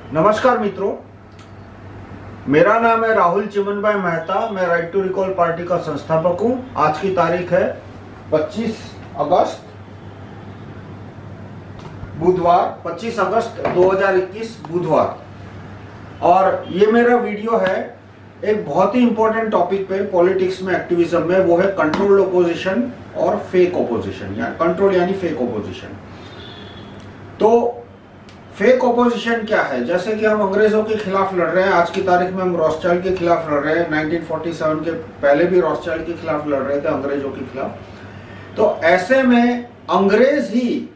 नमस्कार मित्रों, मेरा नाम है राहुल चिमन भाई मेहता। मैं राइट टू रिकॉल पार्टी का संस्थापक हूं। आज की तारीख है 25 अगस्त बुधवार, 25 अगस्त 2021 बुधवार। और ये मेरा वीडियो है एक बहुत ही इंपॉर्टेंट टॉपिक पे पॉलिटिक्स में, एक्टिविज्म में, वो है कंट्रोल्ड ओपोजिशन और फेक ओपोजिशन, या कंट्रोल यानी फेक ओपोजिशन। तो फेक ओपोजिशन क्या है? जैसे कि हम अंग्रेजों के खिलाफ लड़ रहे हैं, आज की तारीख में हम रॉथस्चाइल्ड के खिलाफ लड़ रहे हैं। 1947 के पहले भी रॉथस्चाइल्ड के खिलाफ लड़ रहे थे, अंग्रेजों के खिलाफ। तो ऐसे में अंग्रेज ही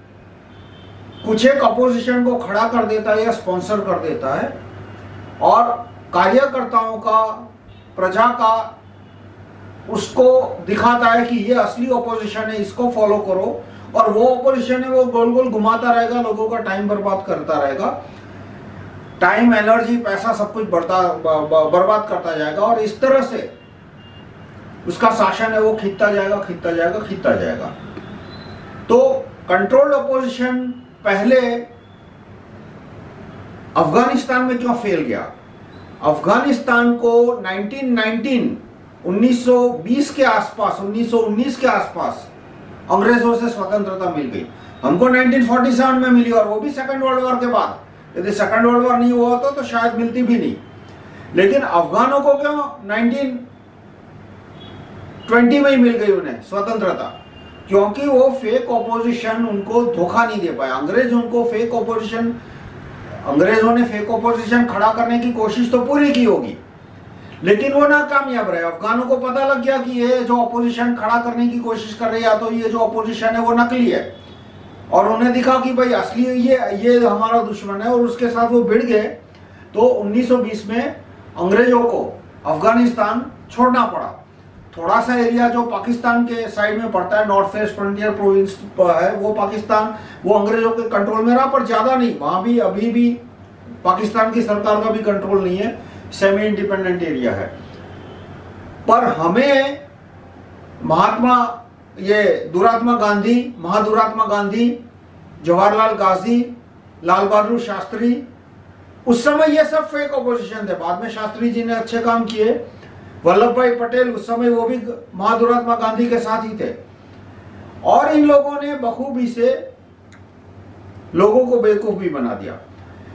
कुछ एक अपोजिशन को खड़ा कर देता है या स्पॉन्सर कर देता है, और कार्यकर्ताओं का, प्रजा का उसको दिखाता है कि ये असली ओपोजिशन है, इसको फॉलो करो। और वो ओपोजिशन है, वो गोल गोल घुमाता रहेगा, लोगों का टाइम बर्बाद करता रहेगा, टाइम, एनर्जी, पैसा सब कुछ बर्बाद करता जाएगा। और इस तरह से उसका शासन है वो खींचता जाएगा। तो कंट्रोल्ड ओपोजिशन पहले अफगानिस्तान में क्यों फेल गया? अफगानिस्तान को 1920 के आसपास, 1919 के आसपास अंग्रेजों से स्वतंत्रता मिल गई। हमको 1947 में मिली, और वो भी सेकंड वर्ल्ड वॉर के बाद। यदि सेकंड वर्ल्ड वॉर नहीं हुआ तो शायद मिलती भी नहीं। लेकिन अफगानों को क्यों 1920 में ही मिल गई उन्हें स्वतंत्रता? क्योंकि वो फेक ओपोजिशन उनको धोखा नहीं दे पाया। अंग्रेजों ने फेक ओपोजिशन खड़ा करने की कोशिश तो पूरी की होगी, लेकिन वो नाकामयाब रहे। अफगानों को पता लग गया कि ये जो अपोजिशन खड़ा करने की कोशिश कर रही है, या तो ये जो अपोजिशन है वो नकली है, और उन्हें दिखा कि भाई असली ये हमारा दुश्मन है, और उसके साथ वो भिड़ गए। तो 1920 में अंग्रेजों को अफगानिस्तान छोड़ना पड़ा। थोड़ा सा एरिया जो पाकिस्तान के साइड में पड़ता है, नॉर्थ वेस्ट फ्रंटियर प्रोविंस है, वो पाकिस्तान, वो अंग्रेजों के कंट्रोल में रहा, पर ज्यादा नहीं। वहां भी अभी भी पाकिस्तान की सरकार का भी कंट्रोल नहीं है, सेमी इंडिपेंडेंट एरिया है। पर हमें महादुरात्मा गांधी, जवाहरलाल गाजी, लाल बहादुर शास्त्री, उस समय ये सब फेक ओपोजिशन थे। बाद में शास्त्री जी ने अच्छे काम किए। वल्लभ भाई पटेल उस समय वो भी महादुरात्मा गांधी के साथ ही थे, और इन लोगों ने बखूबी से लोगों को बेवकूफ भी बना दिया।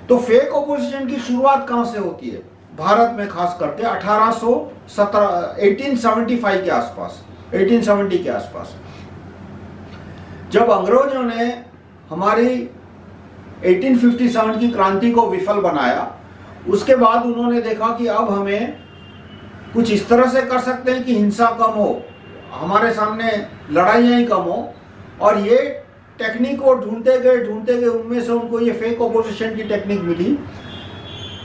तो फेक ओपोजिशन की शुरुआत कहां से होती है? भारत में खास करके 1875 के आसपास, 1870 के आसपास, जब अंग्रेजों ने हमारी 1857 की क्रांति को विफल बनाया, उसके बाद उन्होंने देखा कि अब हमें कुछ इस तरह से कर सकते हैं कि हिंसा कम हो, हमारे सामने लड़ाइयां ही कम हो। और ये टेक्निक को ढूंढते गए, उनमें से उनको ये फेक ओपोजिशन की टेक्निक मिली।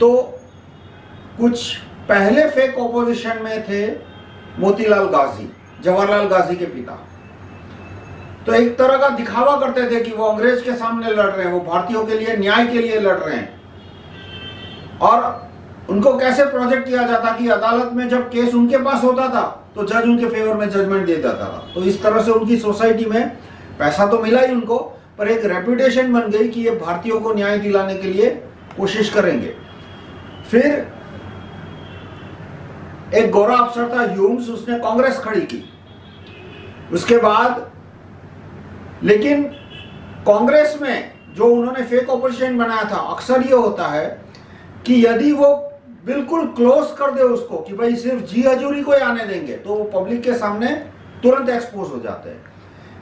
तो कुछ पहले फेक ओपोजिशन में थे मोतीलाल गाजी, जवाहरलाल गाजी के पिता। तो एक तरह का दिखावा करते थे कि वो अंग्रेज के सामने लड़ रहे हैं, वो भारतीयों के लिए, न्याय के लिए लड़ रहे हैं। और उनको कैसे प्रोजेक्ट किया जाता कि अदालत में जब केस उनके पास होता था तो जज उनके फेवर में जजमेंट दे देता था। तो इस तरह से उनकी सोसाइटी में पैसा तो मिला ही उनको, पर एक रेपुटेशन बन गई कि ये भारतीयों को न्याय दिलाने के लिए कोशिश करेंगे। फिर एक गोरा अफसर था ह्यूम्स, उसने कांग्रेस खड़ी की उसके बाद। लेकिन कांग्रेस में जो उन्होंने फेक ओपोजिशन बनाया था, अक्सर ये होता है कि यदि वो बिल्कुल क्लोज कर दे उसको कि भाई सिर्फ जी हजूरी को ही आने देंगे, तो वो पब्लिक के सामने तुरंत एक्सपोज हो जाते हैं।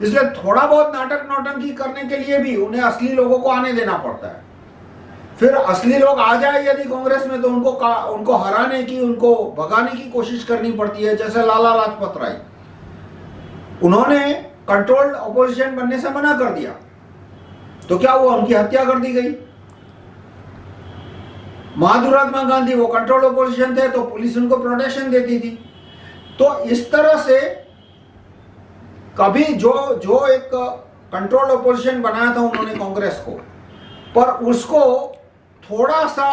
इसलिए थोड़ा बहुत नाटक नौटंकी करने के लिए भी उन्हें असली लोगों को आने देना पड़ता है। फिर असली लोग आ जाए यदि कांग्रेस में, तो उनको हराने की, उनको भगाने की कोशिश करनी पड़ती है। जैसे लाला लाजपत राय, उन्होंने कंट्रोल्ड ऑपोजिशन बनने से मना कर दिया, तो क्या हुआ? उनकी हत्या कर दी गई। महादुरात्मा गांधी, वो कंट्रोल्ड ऑपोजिशन थे, तो पुलिस उनको प्रोटेक्शन देती थी। तो इस तरह से कभी जो एक कंट्रोल्ड ऑपोजिशन बनाया था उन्होंने कांग्रेस को, पर उसको थोड़ा सा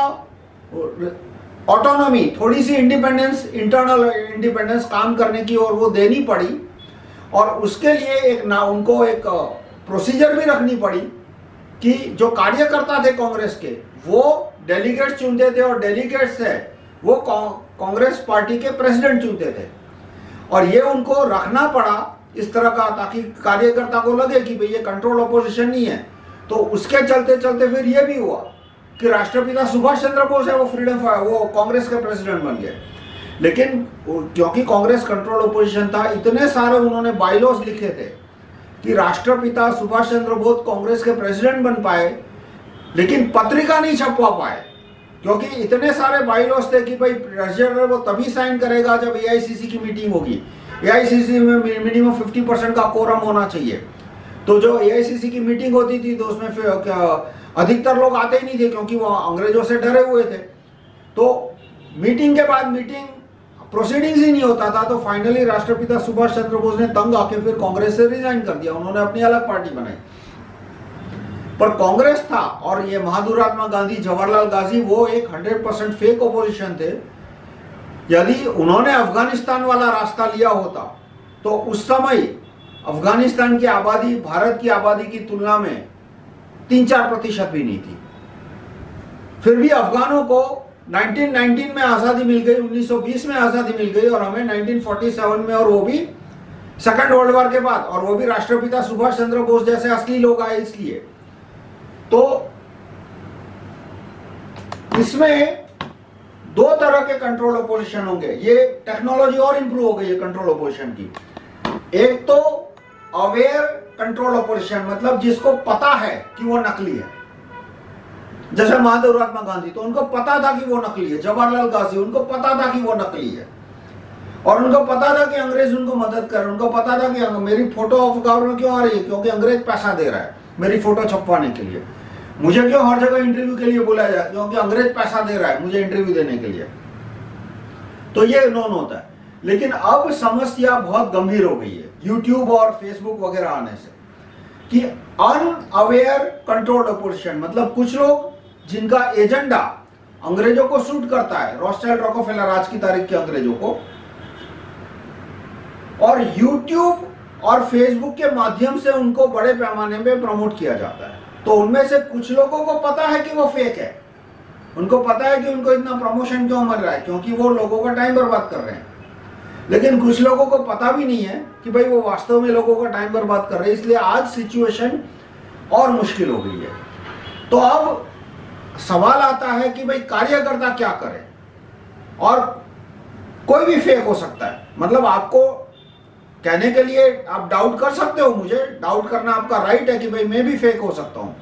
ऑटोनॉमी, थोड़ी सी इंडिपेंडेंस, इंटरनल इंडिपेंडेंस काम करने की, और वो देनी पड़ी। और उसके लिए उनको एक प्रोसीजर भी रखनी पड़ी कि जो कार्यकर्ता थे कांग्रेस के वो डेलीगेट्स चुनते थे और डेलीगेट्स से वो कांग्रेस पार्टी के प्रेसिडेंट चुनते थे। और ये उनको रखना पड़ा इस तरह का ताकि कार्यकर्ता को लगे कि भाई ये कंट्रोल अपोजिशन नहीं है। तो उसके चलते चलते फिर ये भी हुआ कि राष्ट्रपिता सुभाष चंद्र बोस है वो कांग्रेस के प्रेसिडेंट बन गए। लेकिन क्योंकि कांग्रेस कंट्रोल अपोजिशन था, इतने सारे उन्होंने बाइलॉज लिखे थे कि राष्ट्रपिता सुभाष चंद्र बोस कांग्रेस के प्रेसिडेंट बन पाए, लेकिन पत्रिका नहीं छपवा पाए क्योंकि इतने सारे बाइलॉज थे कि भाई प्रेसिडेंट वो तभी साइन करेगा जब एआईसीसी की मीटिंग होगी। एआईसीसी में मिनिमम 50% का कोरम होना चाहिए। तो जो एआईसीसी की मीटिंग होती थी तो उसमें फिर अधिकतर लोग आते ही नहीं थे क्योंकि वो अंग्रेजों से डरे हुए थे। तो मीटिंग के बाद मीटिंग प्रोसीडिंग्स ही नहीं होता था। तो फाइनली राष्ट्रपिता सुभाष चंद्र बोस ने तंग आके फिर कांग्रेस से रिजाइन कर दिया, उन्होंने अपनी अलग पार्टी बनाई। पर कांग्रेस था और ये महात्मा गांधी, जवाहरलाल गांधी वो एक 100% फेक ओपोजिशन थे। यदि उन्होंने अफगानिस्तान वाला रास्ता लिया होता तो उस समय अफगानिस्तान की आबादी भारत की आबादी की तुलना में 3-4% भी नहीं थी। फिर भी अफगानों को 1919 में आजादी मिल गई, 1920 में आजादी मिल गई और हमें 1947 में, और वो भी सेकेंड वर्ल्ड वॉर के बाद, और वो भी राष्ट्रपिता सुभाष चंद्र बोस जैसे असली लोग आए इसलिए। तो इसमें 2 तरह के कंट्रोल अपोजिशन होंगे। ये टेक्नोलॉजी और इंप्रूव हो गई है कंट्रोल अपोजिशन की। एक तो अवेयर कंट्रोल अपोजिशन, मतलब जिसको पता है कि वो नकली है। जैसे महात्मा गांधी, तो उनको पता था कि वो नकली है। जवाहरलाल गांधी, उनको पता था कि वो नकली है और उनको पता था कि अंग्रेज उनको मदद कर रहे हैं। उनको पता था कि मेरी फोटो ऑफ कवर में क्यों आ रही है, क्योंकि अंग्रेज पैसा दे रहा है मेरी फोटो छपवाने के लिए। मुझे क्यों हर जगह इंटरव्यू के लिए बुलाया जाए, क्योंकि अंग्रेज पैसा दे रहा है मुझे इंटरव्यू देने के लिए। तो ये नॉन होता है। लेकिन अब समस्या बहुत गंभीर हो गई है यूट्यूब और फेसबुक वगैरह आने से, कि अनअवेयर कंट्रोल्ड अपोजिशन, मतलब कुछ लोग जिनका एजेंडा अंग्रेजों को सूट करता है, रॉथस्चाइल्ड, रॉकफेलर, आज की तारीख के अंग्रेजों को, और यूट्यूब और फेसबुक के माध्यम से उनको बड़े पैमाने में प्रमोट किया जाता है। तो उनमें से कुछ लोगों को पता है कि वो फेक है, उनको पता है कि उनको इतना प्रमोशन क्यों मिल रहा है, क्योंकि वो लोगों का टाइम बर्बाद कर रहे हैं। लेकिन कुछ लोगों को पता भी नहीं है कि भाई वो वास्तव में लोगों का टाइम बर्बाद कर रहे हैं। इसलिए आज सिचुएशन और मुश्किल हो गई है। तो अब सवाल आता है कि भाई कार्यकर्ता क्या करे, और कोई भी फेक हो सकता है। मतलब आपको कहने के लिए आप डाउट कर सकते हो, मुझे डाउट करना आपका राइट है कि भाई मैं भी फेक हो सकता हूँ,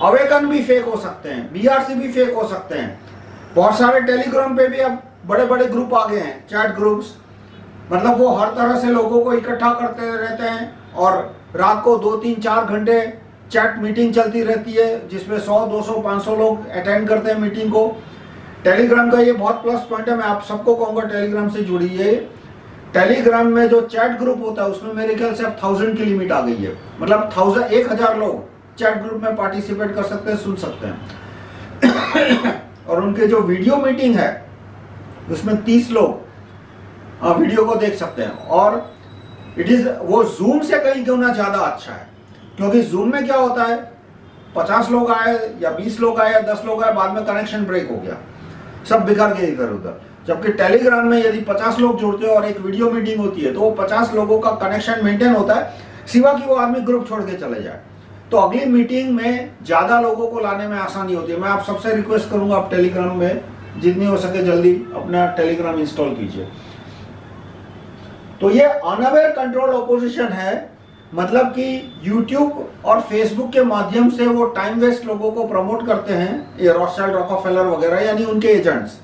अवेकन भी फेक हो सकते हैं, बीआरसी भी फेक हो सकते हैं। बहुत सारे टेलीग्राम पे भी अब बड़े बड़े ग्रुप आ गए हैं, चैट ग्रुप्स, मतलब वो हर तरह से लोगों को इकट्ठा करते रहते हैं और रात को 2-3-4 घंटे चैट मीटिंग चलती रहती है जिसमें 100, 200, 500 लोग अटेंड करते हैं मीटिंग को। टेलीग्राम का ये बहुत प्लस पॉइंट है, मैं आप सबको कहूँगा टेलीग्राम से जुड़िए। टेलीग्राम में जो चैट ग्रुप होता है उसमें मेरे ख्याल से अब 1000 की लिमिट आ गई है, मतलब 1000 लोग चैट ग्रुप में पार्टिसिपेट कर सकते हैं, सुन सकते हैं। और उनके जो वीडियो मीटिंग है उसमें 30 लोग वीडियो को देख सकते हैं। और वो जूम से कहीं क्यों ना ज्यादा अच्छा है, क्योंकि जूम में क्या होता है, 50 लोग आए या 20 लोग आए या 10 लोग आए, बाद में कनेक्शन ब्रेक हो गया, सब बिखर गए इधर उधर। जबकि टेलीग्राम में यदि 50 लोग जुड़ते हैं और एक वीडियो मीटिंग होती है तो वो 50 लोगों का कनेक्शन मेंटेन होता है, सिवा कि वो आदमी ग्रुप छोड़ के चले जाए। तो अगली मीटिंग में ज्यादा लोगों को लाने में आसानी होती है। मैं आप सबसे रिक्वेस्ट करूंगा आप टेलीग्राम में जितनी हो सके जल्दी अपना टेलीग्राम इंस्टॉल कीजिए। तो ये अनअवेयर कंट्रोल ऑपोजिशन है, मतलब कि यूट्यूब और फेसबुक के माध्यम से वो टाइम वेस्ट लोगों को प्रमोट करते हैं, ये रॉथस्चाइल्ड, रॉकफेलर वगैरह, यानी उनके एजेंट्स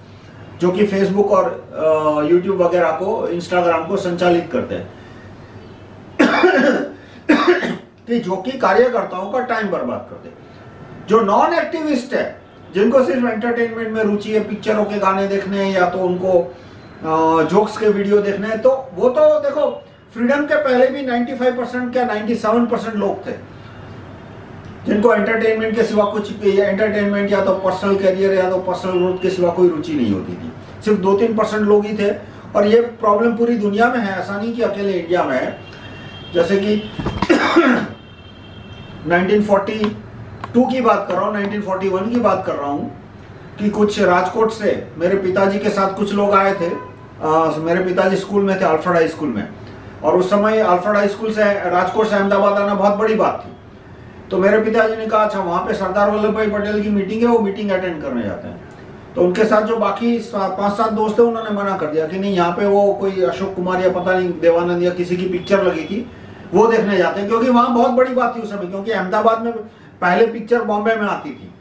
जो कि फेसबुक और यूट्यूब वगैरह को, इंस्टाग्राम को संचालित करते हैं। कि जो कि कार्यकर्ताओं का टाइम बर्बाद करते हैं। जो नॉन एक्टिविस्ट है, जिनको सिर्फ एंटरटेनमेंट में रुचि है, पिक्चरों के गाने देखने हैं या तो उनको जोक्स के वीडियो देखने हैं, तो वो तो देखो फ्रीडम के पहले भी 95% क्या 97% लोग थे जिनको एंटरटेनमेंट के सिवा कुछ, एंटरटेनमेंट या तो पर्सनल कैरियर या तो पर्सनल ग्रोथ के सिवा कोई रुचि नहीं होती थी। सिर्फ 2-3% लोग ही थे। और ये प्रॉब्लम पूरी दुनिया में है, ऐसा नहीं कि अकेले इंडिया में है। जैसे कि 1942 1942 की बात कर रहा हूँ, 1941 की बात कर रहा हूँ कि कुछ राजकोट से मेरे पिताजी के साथ कुछ लोग आए थे। मेरे पिताजी स्कूल में थे, अल्फ्रेड हाई स्कूल में, और उस समय अल्फ्रेड हाई स्कूल से राजकोट से अहमदाबाद आना बहुत बड़ी बात थी। तो मेरे पिताजी ने कहा अच्छा वहाँ पे सरदार वल्लभ भाई पटेल की मीटिंग है, वो मीटिंग अटेंड करने जाते हैं। तो उनके साथ जो बाकी 5-7 दोस्त थे उन्होंने मना कर दिया कि नहीं, यहाँ पे वो कोई अशोक कुमार या पता नहीं देवानंद या किसी की पिक्चर लगी थी, वो देखने जाते हैं, क्योंकि वहाँ बहुत बड़ी बात थी उस समय। क्योंकि अहमदाबाद में पहले पिक्चर बॉम्बे में आती थी,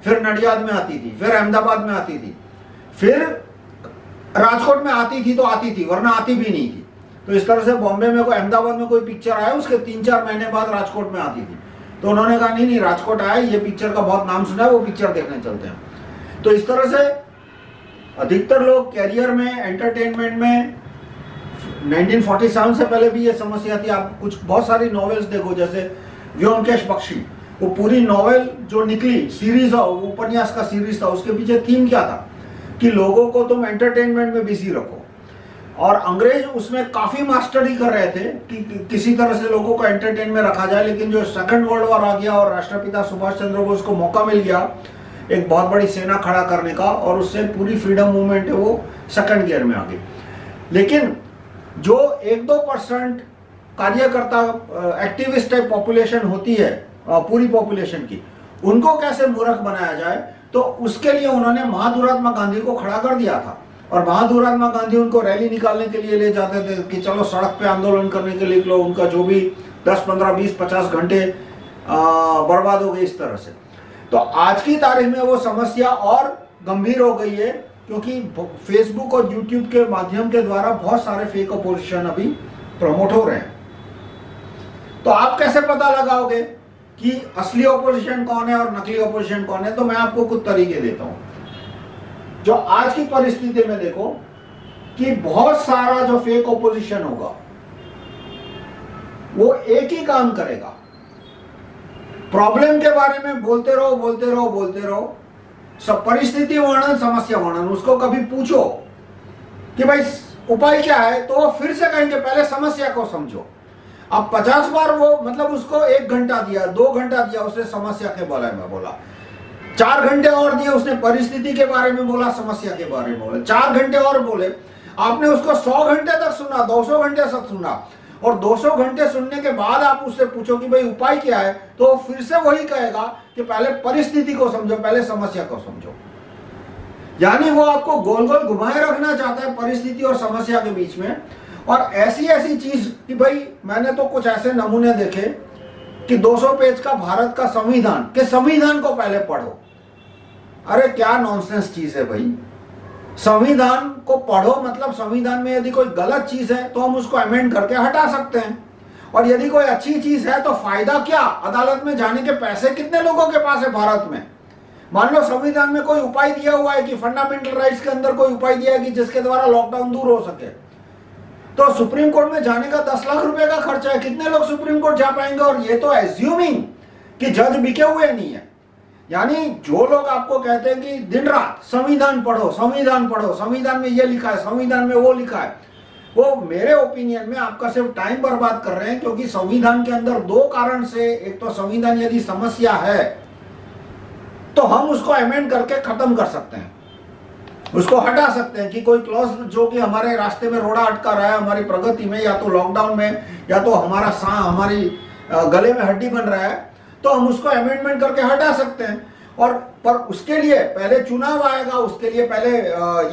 फिर नडियाद में आती थी, फिर अहमदाबाद में आती थी, फिर राजकोट में आती थी, तो आती थी, वरना आती भी नहीं थी। तो इस तरह से बॉम्बे में कोई, अहमदाबाद में कोई पिक्चर आया, उसके 3-4 महीने बाद राजकोट में आती थी। तो उन्होंने कहा नहीं राजकोट आया, ये पिक्चर का बहुत नाम सुना है, वो पिक्चर देखने चलते हैं। तो इस तरह से अधिकतर लोग कैरियर में, एंटरटेनमेंट में 1947 से पहले भी ये समस्या थी। आप कुछ बहुत सारी नॉवेल्स देखो, जैसे व्योमकेश बख्शी, वो पूरी नॉवेल जो निकली, सीरीज, उपन्यास का सीरीज था, उसके पीछे थीम क्या था कि लोगों को तुम एंटरटेनमेंट में बिजी रखो। और अंग्रेज उसमें काफी मास्टरी कर रहे थे कि किसी तरह से लोगों को एंटरटेन में रखा जाए। लेकिन जो सेकंड वर्ल्ड वॉर आ गया और राष्ट्रपिता सुभाष चंद्र बोस को मौका मिल गया एक बहुत बड़ी सेना खड़ा करने का, और उससे पूरी फ्रीडम मूवमेंट है वो सेकंड गियर में आ गई। लेकिन जो 1-2% कार्यकर्ता, एक्टिविस्ट टाइप पॉपुलेशन होती है पूरी पॉपुलेशन की, उनको कैसे मूर्ख बनाया जाए, तो उसके लिए उन्होंने महात्मा गांधी को खड़ा कर दिया था। और महात्मा गांधी उनको रैली निकालने के लिए ले जाते थे कि चलो सड़क पे आंदोलन करने के लिए निकलो। उनका जो भी 10, 15, 20, 50 घंटे बर्बाद हो गए इस तरह से। तो आज की तारीख में वो समस्या और गंभीर हो गई है, क्योंकि फेसबुक और यूट्यूब के माध्यम के द्वारा बहुत सारे फेक अपोजिशन अभी प्रमोट हो रहे हैं। तो आप कैसे पता लगाओगे कि असली ऑपोजिशन कौन है और नकली ऑपोजिशन कौन है? तो मैं आपको कुछ तरीके देता हूं। जो आज की परिस्थिति में देखो कि बहुत सारा जो फेक ऑपोजिशन होगा वो एक ही काम करेगा, प्रॉब्लम के बारे में बोलते रहो, बोलते रहो, बोलते रहो, सब परिस्थिति वर्णन, समस्या वर्णन। उसको कभी पूछो कि भाई उपाय क्या है, तो वो फिर से कहेंगे पहले समस्या को समझो। अब 50 बार वो, मतलब उसको 1 घंटा दिया, 2 घंटा दिया, उसने समस्या के बारे में बोला, 4 घंटे और दिए, उसने परिस्थिति के बारे में बोला, समस्या के बारे में बोला, 4 घंटे और बोले, आपने उसको 100 घंटे तक सुना, 200 घंटे तक सुना, और 200 घंटे सुनने के बाद आप उससे पूछो कि भाई उपाय क्या है, तो फिर से वही कहेगा कि पहले परिस्थिति को समझो, पहले समस्या को समझो। यानी वो आपको गोल गोल घुमाए रखना चाहता है परिस्थिति और समस्या के बीच में। और ऐसी ऐसी चीज कि भाई मैंने तो कुछ ऐसे नमूने देखे कि 200 पेज का भारत का संविधान, के संविधान को पहले पढ़ो। अरे क्या नॉनसेंस चीज है भाई, संविधान को पढ़ो, मतलब संविधान में यदि कोई गलत चीज है तो हम उसको अमेंड करके हटा सकते हैं, और यदि कोई अच्छी चीज है तो फायदा क्या, अदालत में जाने के पैसे कितने लोगों के पास है भारत में। मान लो संविधान में कोई उपाय दिया हुआ है कि फंडामेंटल राइट्स के अंदर कोई उपाय दिया है कि जिसके द्वारा लॉकडाउन दूर हो सके, तो सुप्रीम कोर्ट में जाने का 10 लाख रुपए का खर्चा है, कितने लोग सुप्रीम कोर्ट जा पाएंगे? और ये तो एज्यूमिंग कि जज बिके हुए नहीं है। यानी जो लोग आपको कहते हैं कि दिन रात संविधान पढ़ो, संविधान पढ़ो, संविधान में ये लिखा है, संविधान में वो लिखा है, वो मेरे ओपिनियन में आपका सिर्फ टाइम बर्बाद कर रहे हैं। क्योंकि संविधान के अंदर 2 कारण से, एक तो संविधान यदि समस्या है तो हम उसको अमेंड करके खत्म कर सकते हैं, उसको हटा सकते हैं कि कोई क्लॉज जो कि हमारे रास्ते में रोड़ा अटका रहा है हमारी प्रगति में, या तो लॉकडाउन में, या तो हमारी गले में हड्डी बन रहा है, तो हम उसको अमेंडमेंट करके हटा सकते हैं। और पर उसके लिए पहले चुनाव आएगा, उसके लिए पहले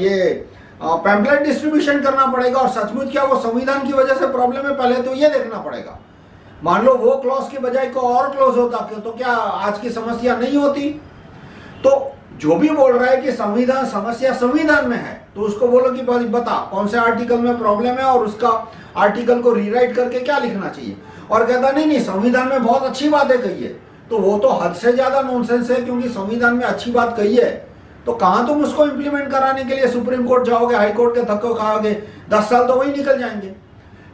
ये पैम्पलेट डिस्ट्रीब्यूशन करना पड़ेगा, और सचमुच क्या वो संविधान की वजह से प्रॉब्लम है, पहले तो ये देखना पड़ेगा। मान लो वो क्लॉज की बजाय को और क्लॉज होता तो क्या आज की समस्या नहीं होती? तो जो भी बोल रहा है कि संविधान, समस्या संविधान में है, तो उसको बोलो कि बता कौन से आर्टिकल में प्रॉब्लम है और उसका आर्टिकल को रीराइट करके क्या लिखना चाहिए। और कहता नहीं संविधान में बहुत अच्छी बातें कही है, तो वो तो हद से ज्यादा नॉनसेंस है। क्योंकि संविधान में अच्छी बात कही है तो कहां तुम उसको इंप्लीमेंट कराने के लिए सुप्रीम कोर्ट जाओगे, हाई कोर्ट के धक्के खाओगे, 10 साल तो वही निकल जाएंगे।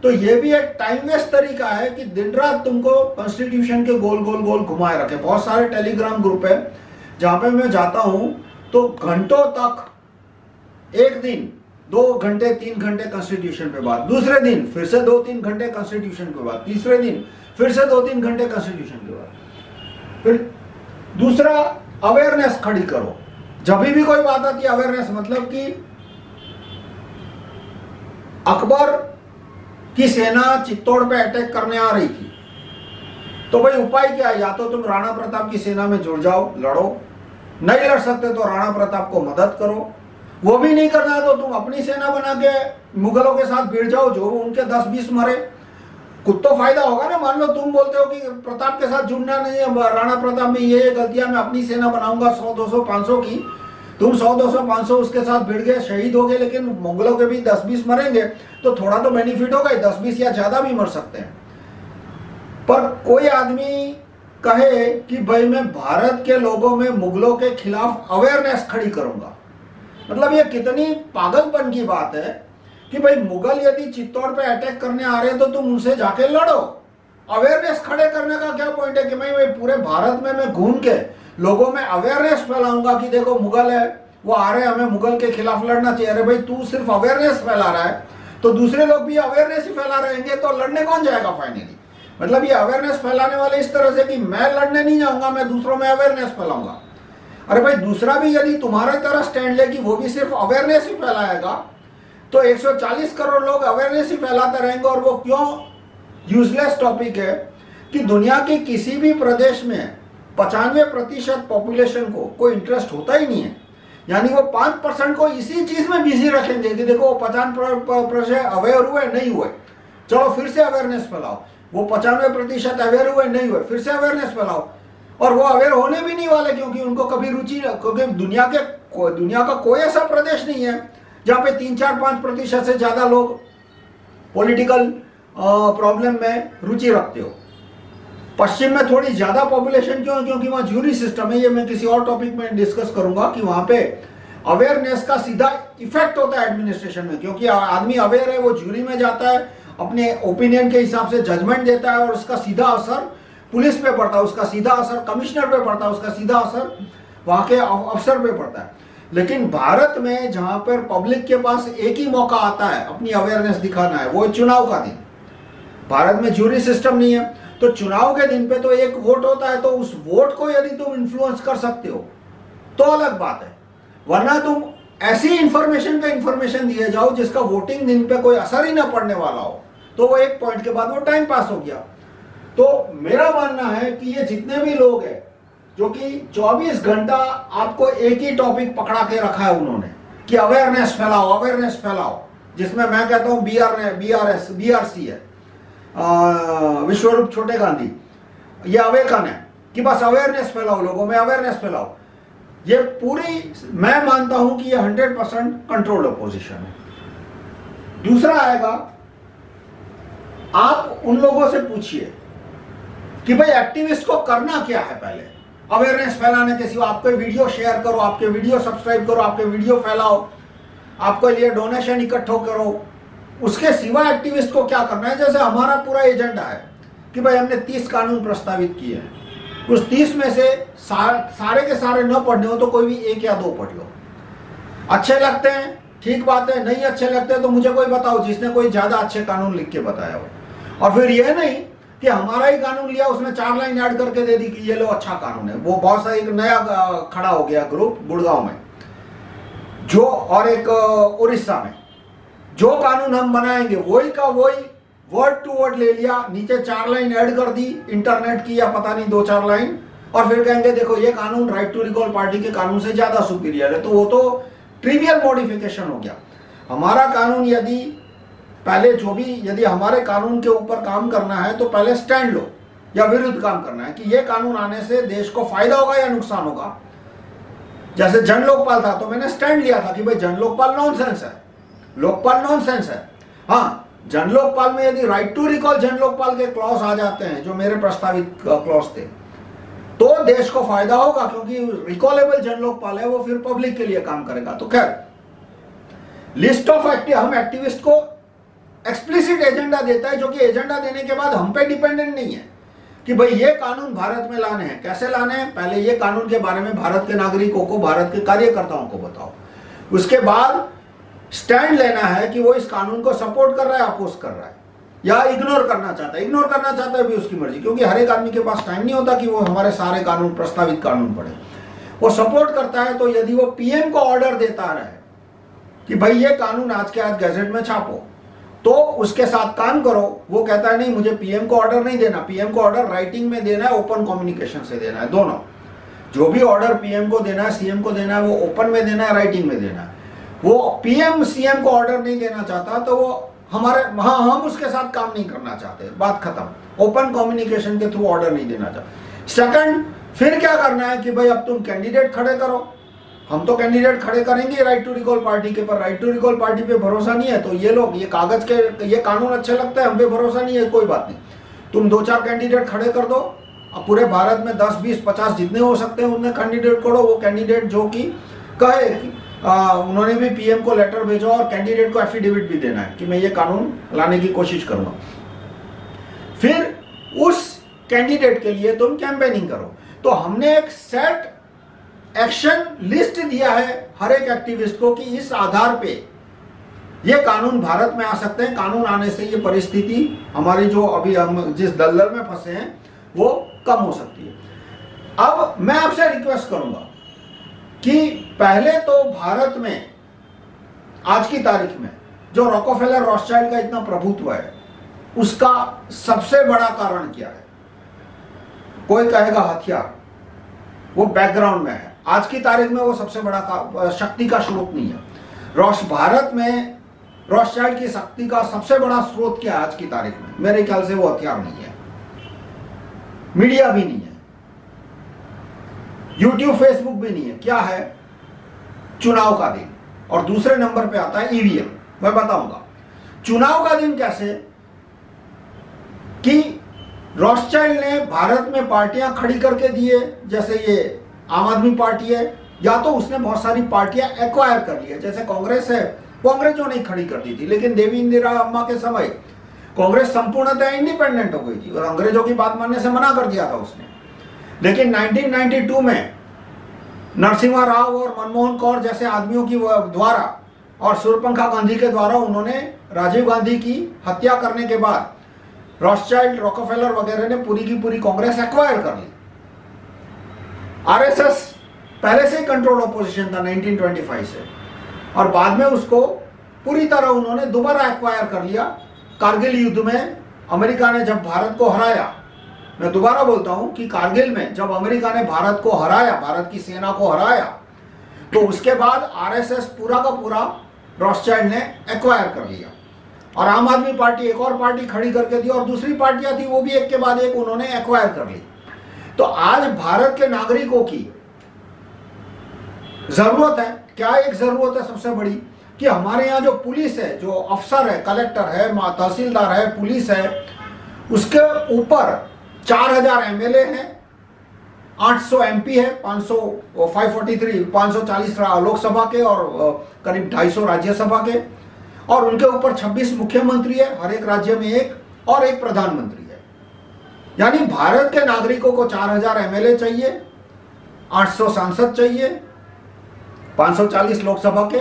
तो ये भी एक टाइम वेस्ट तरीका है कि दिन रात तुमको कॉन्स्टिट्यूशन के गोल गोल गोल घुमाए रखे। बहुत सारे टेलीग्राम ग्रुप है जहां पे मैं जाता हूं तो घंटों तक, एक दिन 2 घंटे 3 घंटे कॉन्स्टिट्यूशन पे बात, दूसरे दिन फिर से 2-3 घंटे कॉन्स्टिट्यूशन के बाद, तीसरे दिन फिर से 2-3 घंटे कॉन्स्टिट्यूशन के बाद। फिर दूसरा, अवेयरनेस खड़ी करो। जब भी कोई बात आती है अवेयरनेस, मतलब कि अकबर की सेना चित्तौड़ पे अटैक करने आ रही थी, तो भाई उपाय क्या है? या तो तुम राणा प्रताप की सेना में जुड़ जाओ, लड़ो, नहीं लड़ सकते तो राणा प्रताप को मदद करो, वो भी नहीं करना है तो तुम अपनी सेना बना के मुगलों के साथ भिड़ जाओ, जो उनके 10-20 मरे, कुछ तो फायदा होगा ना। मान लो तुम बोलते हो कि प्रताप के साथ जुड़ना नहीं है, राणा प्रताप में ये गलतियां, मैं अपनी सेना बनाऊंगा 100, 200, 500 की, तुम 100, 200, 500 उसके साथ भिड़ गए, शहीद हो गए, लेकिन मुगलों के भी 10-20 मरेंगे, तो थोड़ा तो बेनिफिट होगा, 10-20 या ज्यादा भी मर सकते हैं। पर कोई आदमी कहे कि भाई मैं भारत के लोगों में मुगलों के खिलाफ अवेयरनेस खड़ी करूंगा, मतलब ये कितनी पागलपन की बात है कि भाई मुगल यदि चित्तौड़ पे अटैक करने आ रहे हैं तो तुम उनसे जाके लड़ो। अवेयरनेस खड़े करने का क्या पॉइंट है कि मैं पूरे भारत में मैं घूम के लोगों में अवेयरनेस फैलाऊंगा कि देखो मुगल है, वो आ रहे हैं, हमें मुगल के खिलाफ लड़ना चाहिए। अरे भाई तू सिर्फ अवेयरनेस फैला रहा है तो दूसरे लोग भी अवेयरनेस ही फैला रहेंगे, तो लड़ने कौन जाएगा फाइनली? मतलब ये अवेयरनेस फैलाने वाले इस तरह से कि मैं लड़ने नहीं जाऊंगा, मैं दूसरों में अवेयरनेस फैलाऊंगा। अरे भाई दूसरा भी यदि तुम्हारे तरह स्टैंड ले कि वो भी सिर्फ अवेयरनेस ही फैलाएगा, तो 140 करोड़ लोग अवेयरनेस ही फैलाते रहेंगे। और वो क्यों यूजलेस टॉपिक है कि दुनिया के किसी भी प्रदेश में 95% पॉपुलेशन को कोई इंटरेस्ट होता ही नहीं है, यानी वो 5% को इसी चीज में बिजी रखेंगे कि देखो वो 50% अवेयर हुए नहीं हुए, चलो फिर से अवेयरनेस फैलाओ, वो 95% अवेयर हुए नहीं हुए, फिर से अवेयरनेस फैलाओ। और वो अवेयर होने भी नहीं वाले, क्योंकि उनको कभी रुचि, क्योंकि दुनिया का कोई ऐसा प्रदेश नहीं है जहां पे 3-4-5% से ज्यादा लोग पॉलिटिकल प्रॉब्लम में रुचि रखते हो। पश्चिम में थोड़ी ज्यादा पॉपुलेशन क्यों है? क्योंकि वहां ज्यूरी सिस्टम है, ये मैं किसी और टॉपिक में डिस्कस करूंगा कि वहां पे अवेयरनेस का सीधा इफेक्ट होता है एडमिनिस्ट्रेशन में, क्योंकि आदमी अवेयर है, वो ज्यूरी में जाता है, अपने ओपिनियन के हिसाब से जजमेंट देता है और उसका सीधा असर पुलिस पे पड़ता है, उसका सीधा असर कमिश्नर पे पड़ता है, उसका सीधा असर वहां के अफसर पे पड़ता है। लेकिन भारत में जहां पर पब्लिक के पास एक ही मौका आता है अपनी अवेयरनेस दिखाना है, वो चुनाव का दिन। भारत में ज्यूरी सिस्टम नहीं है, तो चुनाव के दिन पे तो एक वोट होता है, तो उस वोट को यदि तुम इन्फ्लुएंस कर सकते हो तो अलग बात है, वरना तुम ऐसी इंफॉर्मेशन पे इंफॉर्मेशन दिए जाओ जिसका वोटिंग दिन पे कोई असर ही ना पड़ने वाला हो, तो वो एक पॉइंट के बाद वो टाइम पास हो गया। तो मेरा मानना है कि ये जितने भी लोग हैं जो कि 24 घंटा आपको एक ही टॉपिक पकड़ा के रखा है उन्होंने कि अवेयरनेस फैलाओ, अवेयरनेस फैलाओ, जिसमें मैं कहता हूं BRC है, विश्वरूप छोटे गांधी, ये अवेकन है कि बस अवेयरनेस फैलाओ, लोगों में अवेयरनेस फैलाओ। ये पूरी, मैं मानता हूं कि ये 100% कंट्रोल्ड अपोजिशन है। दूसरा आएगा, आप उन लोगों से पूछिए कि भाई एक्टिविस्ट को करना क्या है। पहले अवेयरनेस फैलाने के सिवा आपके वीडियो शेयर करो, आपके वीडियो सब्सक्राइब करो, आपके वीडियो फैलाओ, आपके लिए डोनेशन इकट्ठो करो, उसके सिवा एक्टिविस्ट को क्या करना है? जैसे हमारा पूरा एजेंडा है कि भाई हमने 30 कानून प्रस्तावित किए हैं, उस 30 में से सारे के सारे न पढ़ने हो तो कोई भी 1 या 2 पढ़ लो। अच्छे लगते हैं ठीक बात है, नहीं अच्छे लगते हैं तो मुझे कोई बताओ जिसने कोई ज्यादा अच्छे कानून लिख के बताया हो। और फिर यह नहीं कि हमारा ही कानून लिया, उसमें 4 लाइन ऐड करके दे दी कि ये लो अच्छा कानून है। वो बहुत सा एक नया खड़ा हो गया ग्रुप गुड़गांव में, जो और एक उड़ीसा में, जो कानून हम बनाएंगे वही का वही वर्ड टू वर्ड ले लिया, नीचे 4 लाइन ऐड कर दी इंटरनेट की या पता नहीं 2-4 लाइन, और फिर कहेंगे देखो ये कानून राइट टू रिकॉल पार्टी के कानून से ज्यादा सुपीरियर है। तो वो तो ट्रिवियल मॉडिफिकेशन हो गया। हमारा कानून यदि हमारे कानून के ऊपर काम करना है तो पहले स्टैंड लो या विरुद्ध काम करना है कि ये कानून आने से देश को फायदा होगा या नुकसान होगा। जैसे जन लोकपाल था तो मैंने स्टैंड लिया था कि भाई जन लोकपाल नॉनसेंस है, लोकपाल नॉनसेंस है। हाँ, जन लोकपाल में यदि राइट टू रिकॉल जन लोकपाल के क्लॉज आ जाते हैं, जो मेरे प्रस्तावित क्लॉज थे, तो देश को फायदा होगा, क्योंकि रिकॉलेबल जन लोकपाल है, वो फिर पब्लिक के लिए काम करेगा। तो खैर, लिस्ट ऑफ हम एक्टिविस्ट को एक्सप्लिसिट एजेंडा देता है, जो कि एजेंडा देने के बाद हम पे डिपेंडेंट नहीं है कि भाई ये कानून भारत में लाने हैं। कैसे लाने हैं? पहले ये कानून के बारे में भारत के नागरिकों को, भारत के कार्यकर्ताओं को बताओ। उसके बाद स्टैंड लेना है कि वो इस कानून को सपोर्ट कर रहा है, अपोज कर रहा है। या इग्नोर करना चाहता है भी उसकी मर्जी, क्योंकि हर एक आदमी के पास टाइम नहीं होता कि वो हमारे सारे कानून, प्रस्तावित कानून पढ़े। वो सपोर्ट करता है तो यदि वो पीएम को ऑर्डर देता रहे कि भाई ये कानून आज के आज गैजेट में छापो, तो उसके साथ काम करो, वो कहता है नहीं मुझे पीएम को ऑर्डर नहीं देना, पीएम को ऑर्डर राइटिंग में देना है, ओपन कम्युनिकेशन से देना है, दोनों। जो भी ऑर्डर पीएम को देना है, सीएम को देना है, वो ओपन में देना है, राइटिंग में देना है। वो पीएम सीएम को ऑर्डर नहीं देना चाहता तो वो हम उसके साथ काम नहीं करना चाहते, बात खत्म। ओपन कम्युनिकेशन के थ्रू ऑर्डर नहीं देना चाहते। सेकंड, फिर क्या करना है कि भाई अब तुम कैंडिडेट खड़े करो, हम तो कैंडिडेट खड़े करेंगे राइट टू रिकॉल पार्टी के, पर राइट टू रिकॉल पार्टी पे भरोसा नहीं है तो ये लोग ये कागज के ये कानून अच्छे लगते हैं, हम पे भरोसा नहीं है, कोई बात नहीं, तुम 2-4 कैंडिडेट खड़े कर दो, अब पूरे भारत में 10, 20, 50 जितने हो सकते हैं उतने कैंडिडेट करो। वो कैंडिडेट जो कि कहे उन्होंने भी पीएम को लेटर भेजो और कैंडिडेट को एफिडेविट भी देना है कि मैं ये कानून लाने की कोशिश करूंगा। फिर उस कैंडिडेट के लिए तुम कैंपेनिंग करो। तो हमने एक सेट एक्शन लिस्ट दिया है हर एक एक्टिविस्ट को कि इस आधार पे ये कानून भारत में आ सकते हैं। कानून आने से ये परिस्थिति हमारी जो अभी हम जिस दलदल में फंसे हैं वो कम हो सकती है। अब मैं आपसे रिक्वेस्ट करूंगा कि पहले तो भारत में आज की तारीख में जो रॉकफेलर रॉथस्चाइल्ड का इतना प्रभुत्व है उसका सबसे बड़ा कारण क्या है? कोई कहेगा हथियार, वो बैकग्राउंड में है। आज की तारीख में वो सबसे बड़ा शक्ति का स्रोत नहीं है। भारत में रॉथस्चाइल्ड की शक्ति का सबसे बड़ा स्रोत क्या है आज की तारीख में? मेरे ख्याल से वो हथियार नहीं है, मीडिया भी नहीं है, यूट्यूब फेसबुक भी नहीं है। क्या है? चुनाव का दिन। और दूसरे नंबर पे आता है ईवीएम। मैं बताऊंगा चुनाव का दिन कैसे, कि रॉथस्चाइल्ड ने भारत में पार्टियां खड़ी करके दिए, जैसे ये आम आदमी पार्टी है, या तो उसने बहुत सारी पार्टियां एक्वायर कर ली है, जैसे कांग्रेस है, वो अंग्रेजों ने खड़ी कर दी थी, लेकिन देवी इंदिरा अम्मा के समय कांग्रेस संपूर्णतः इंडिपेंडेंट हो गई थी और अंग्रेजों की बात मानने से मना कर दिया था उसने। लेकिन 1992 में नरसिम्हा राव और मनमोहन कौर जैसे आदमियों की द्वारा और सूर्यपंखा गांधी के द्वारा उन्होंने राजीव गांधी की हत्या करने के बाद रॉथस्चाइल्ड, रॉकफेलर वगैरह ने पूरी की पूरी कांग्रेस एक्वायर कर ली। आरएसएस पहले से ही कंट्रोल ऑपोजिशन था 1925 से, और बाद में उसको पूरी तरह उन्होंने दोबारा एक्वायर कर लिया। कारगिल युद्ध में अमेरिका ने जब भारत को हराया, मैं दोबारा बोलता हूं कि कारगिल में जब अमेरिका ने भारत को हराया, भारत की सेना को हराया, तो उसके बाद आरएसएस पूरा का पूरा रॉथस्चाइल्ड ने एक्वायर कर लिया और आम आदमी पार्टी एक और पार्टी खड़ी करके दी और दूसरी पार्टियां थी वो भी एक के बाद एक उन्होंने एक्वायर कर ली। तो आज भारत के नागरिकों की जरूरत है, क्या एक जरूरत है सबसे बड़ी, कि हमारे यहाँ जो पुलिस है, जो अफसर है, कलेक्टर है, तहसीलदार है, पुलिस है, उसके ऊपर 4000 एमएलए हैं, 800 एमपी है, 540 लोकसभा के और करीब 250 राज्यसभा के, और उनके ऊपर 26 मुख्यमंत्री है, हर एक राज्य में एक, और एक प्रधानमंत्री है। यानी भारत के नागरिकों को 4000 एमएलए चाहिए, 800 सांसद चाहिए, 540 लोकसभा के,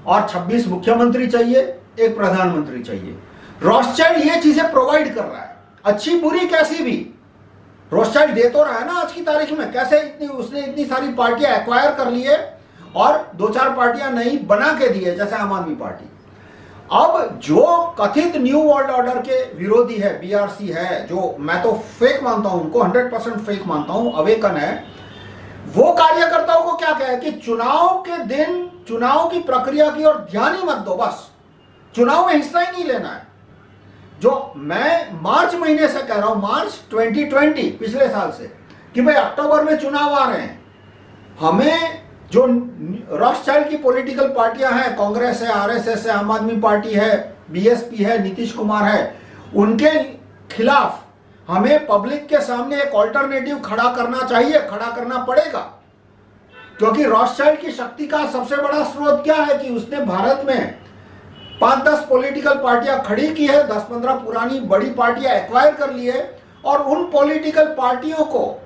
और 26 मुख्यमंत्री चाहिए, एक प्रधानमंत्री चाहिए। रॉथस्चाइल्ड ये चीजें प्रोवाइड कर रहा है, अच्छी बुरी कैसी भी रॉथस्चाइल्ड दे तो रहा है ना आज की तारीख में। कैसे उसने इतनी सारी पार्टियां एक्वायर कर ली है और 2-4 पार्टियां नई बना के दी है, जैसे आम आदमी पार्टी। अब जो कथित न्यू वर्ल्ड ऑर्डर के विरोधी है, बीआरसी है, जो मैं तो फेक मानता हूं, उनको 100% फेक मानता हूं, अवेकन है, वो कार्यकर्ताओं को क्या कहे कि चुनाव के दिन चुनाव की प्रक्रिया की ओर ध्यान ही मत दो, बस चुनाव में हिस्सा ही नहीं लेना है। जो मैं मार्च महीने से कह रहा हूं, मार्च 2020 पिछले साल से, कि भाई अक्टूबर में चुनाव आ रहे हैं, हमें जो रॉथस्चाइल्ड की पॉलिटिकल पार्टियां हैं, कांग्रेस है, आरएसएस है, आम आदमी पार्टी है, बीएसपी है, नीतीश कुमार है, उनके खिलाफ हमें पब्लिक के सामने एक ऑल्टरनेटिव खड़ा करना चाहिए, खड़ा करना पड़ेगा। क्योंकि रॉथस्चाइल्ड की शक्ति का सबसे बड़ा स्रोत क्या है कि उसने भारत में 5-10 पॉलिटिकल पार्टियां खड़ी की है, 10-15 पुरानी बड़ी पार्टियां एक्वायर कर ली है, और उन पॉलिटिकल पार्टियों को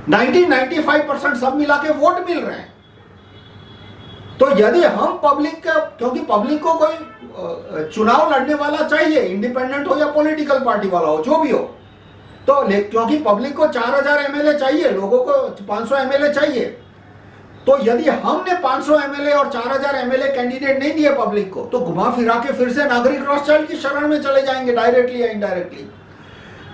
90-95% सब मिला के वोट मिल रहे हैं। तो यदि हम पब्लिक का, क्योंकि पब्लिक को कोई चुनाव लड़ने वाला चाहिए, इंडिपेंडेंट हो या पॉलिटिकल पार्टी वाला हो, जो भी हो, तो क्योंकि पब्लिक को 4000 एमएलए चाहिए, लोगों को 500 एमएलए चाहिए, तो यदि हमने 500 एमएलए और 4000 एमएलए कैंडिडेट नहीं दिए पब्लिक को, तो घुमा फिरा के फिर से नागरिक रोथस्चाइल्ड की शरण में चले जाएंगे, डायरेक्टली या इनडायरेक्टली।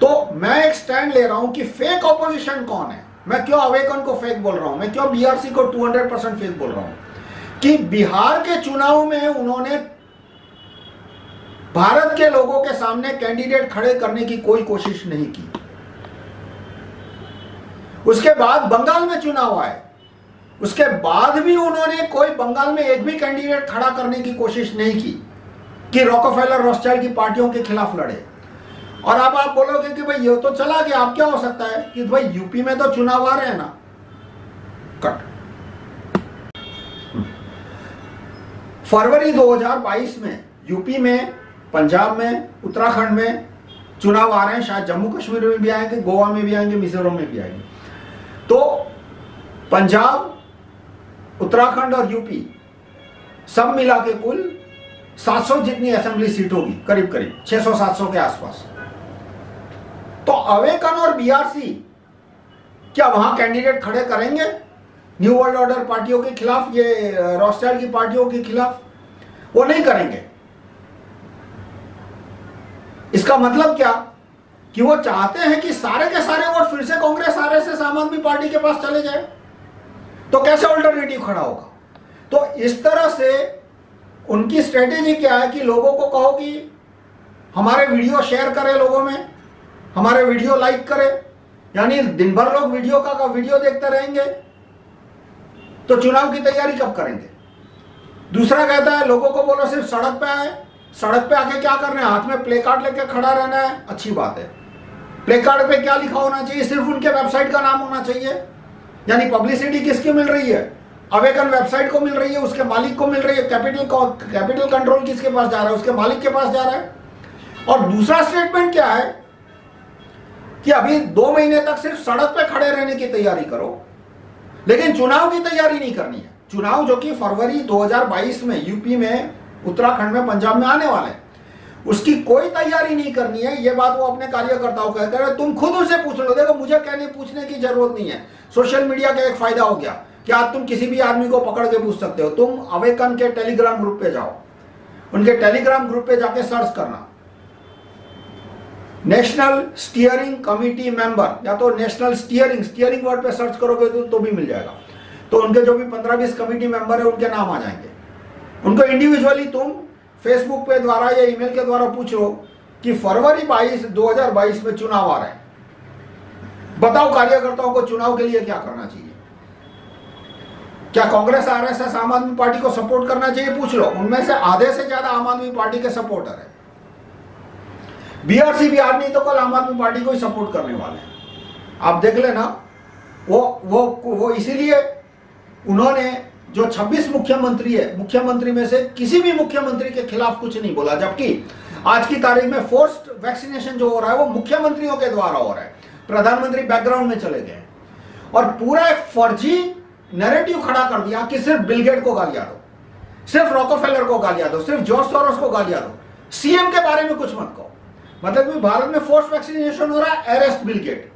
तो मैं एक स्टैंड ले रहा हूं कि फेक ऑपोजिशन कौन है। मैं क्यों अवेकन को फेक बोल रहा हूं, मैं क्यों बीआरसी को 200% फेक बोल रहा हूं, कि बिहार के चुनाव में उन्होंने भारत के लोगों के सामने कैंडिडेट खड़े करने की कोई कोशिश नहीं की। उसके बाद बंगाल में चुनाव आए, उसके बाद भी उन्होंने कोई बंगाल में एक भी कैंडिडेट खड़ा करने की कोशिश नहीं की कि रॉकफेलर रोथस्चाइल्ड की पार्टियों के खिलाफ लड़े। और अब आप बोलोगे कि भाई ये तो चला गया, अब क्या हो सकता है कि भाई यूपी में तो चुनाव आ रहे हैं ना, कट। फरवरी 2022 में यूपी में, पंजाब में, उत्तराखंड में चुनाव आ रहे हैं, शायद जम्मू कश्मीर में भी आएंगे, गोवा में भी आएंगे, मिजोरम में भी आएंगे। तो पंजाब, उत्तराखंड और यूपी सब मिला के कुल 700 जितनी असेंबली सीट होगी, करीब करीब 600-700 के आसपास। तो अवेकन और बीआरसी क्या वहां कैंडिडेट खड़े करेंगे न्यू वर्ल्ड ऑर्डर पार्टियों के खिलाफ, ये रोथस्चाइल्ड की पार्टियों के खिलाफ? वो नहीं करेंगे। इसका मतलब क्या कि वो चाहते हैं कि सारे के सारे वोट फिर से कांग्रेस, आरएसएस, आम आदमी पार्टी के पास चले जाए। तो कैसे अल्टरनेटिव खड़ा होगा? तो इस तरह से उनकी स्ट्रेटेजी क्या है कि लोगों को कहो कि हमारे वीडियो शेयर करें, लोगों में हमारे वीडियो लाइक करें, यानी दिन भर लोग वीडियो देखते रहेंगे, तो चुनाव की तैयारी कब करेंगे? दूसरा कहता है लोगों को बोलो सिर्फ सड़क पे आए, सड़क पे आके क्या करना है, हाथ में प्ले कार्ड लेके खड़ा रहना है। अच्छी बात है, प्ले कार्ड पे क्या लिखा होना चाहिए? सिर्फ उनके वेबसाइट का नाम होना चाहिए। यानी पब्लिसिटी किसकी मिल रही है? अवेकन वेबसाइट को मिल रही है, उसके मालिक को मिल रही है। कैपिटल कंट्रोल किसके पास जा रहा है? उसके मालिक के पास जा रहा है। और दूसरा स्टेटमेंट क्या है कि अभी 2 महीने तक सिर्फ सड़क पे खड़े रहने की तैयारी करो, लेकिन चुनाव की तैयारी नहीं करनी है। चुनाव जो कि फरवरी 2022 में यूपी में, उत्तराखंड में, पंजाब में आने वाले हैं, उसकी कोई तैयारी नहीं करनी है। ये बात वो अपने कार्यकर्ताओं को कहकर, तुम खुद उनसे पूछ लो। देखो, मुझे कहने पूछने की जरूरत नहीं है। सोशल मीडिया का एक फायदा हो गया कि आज तुम किसी भी आदमी को पकड़ के पूछ सकते हो। तुम अवेकन के टेलीग्राम ग्रुप पे जाओ, उनके टेलीग्राम ग्रुप पे जाके सर्च करना नेशनल स्टीयरिंग कमिटी मेंबर, या तो नेशनल स्टीयरिंग वर्ड पे सर्च करोगे तो भी मिल जाएगा। तो उनके जो भी 15-20 कमिटी मेंबर है, उनके नाम आ जाएंगे। उनको इंडिविजुअली तुम फेसबुक पे द्वारा या ईमेल के द्वारा पूछो कि फरवरी 2022 में चुनाव आ रहे हैं, बताओ कार्यकर्ताओं को चुनाव के लिए क्या करना चाहिए? क्या कांग्रेस, आरएसएस, आम आदमी पार्टी को सपोर्ट करना चाहिए? पूछ लो। उनमें से आधे से ज्यादा आम आदमी पार्टी के सपोर्टर है। बीआरसी बिहार नहीं तो कल आम आदमी पार्टी को ही सपोर्ट करने वाले हैं। आप देख लेना। वो इसीलिए उन्होंने जो 26 मुख्यमंत्री है, मुख्यमंत्री में से किसी भी मुख्यमंत्री के खिलाफ कुछ नहीं बोला, जबकि आज की तारीख में फोर्स्ड वैक्सीनेशन जो हो रहा है वो मुख्यमंत्रियों के द्वारा हो रहा है। प्रधानमंत्री बैकग्राउंड में चले गए और पूरा एक फर्जी नैरेटिव खड़ा कर दिया कि सिर्फ बिल गेट को गालियां दो, सिर्फ रॉकफेलर को गालियां दो, सिर्फ जॉर्ज सोरोस को गालियां दो, सीएम के बारे में कुछ मत कहो। मतलब कि भारत में फोर्स वैक्सीनेशन हो रहा है, अरेस्ट बिल गेट।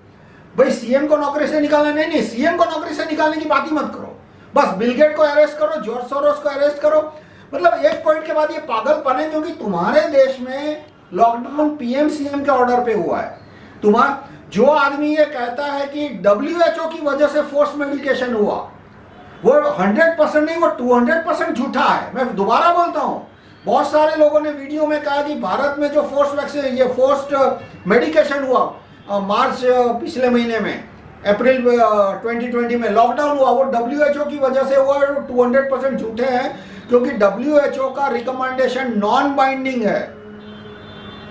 भाई सीएम को नौकरी से निकालना नहीं, सीएम को नौकरी से निकालने की बात ही मत करो, बस बिल गेट को अरेस्ट करो, जॉर्ज सोरोस को अरेस्ट करो। मतलब एक पॉइंट के बाद ये पागलपन है, क्योंकि तुम्हारे देश में लॉकडाउन पीएम सीएम के ऑर्डर पे हुआ है। जो आदमी ये कहता है कि WHO की वजह से फोर्स मेडिकेशन हुआ, वो 100% नहीं, वो 200% झूठा है। मैं दोबारा बोलता हूं, बहुत सारे लोगों ने वीडियो में कहा कि भारत में जो फोर्स्ड मेडिकेशन हुआ मार्च पिछले महीने में, अप्रैल 2020 में लॉकडाउन हुआ, वो WHO की वजह से हुआ। 200% झूठे हैं, क्योंकि WHO का रिकमेंडेशन नॉन बाइंडिंग है।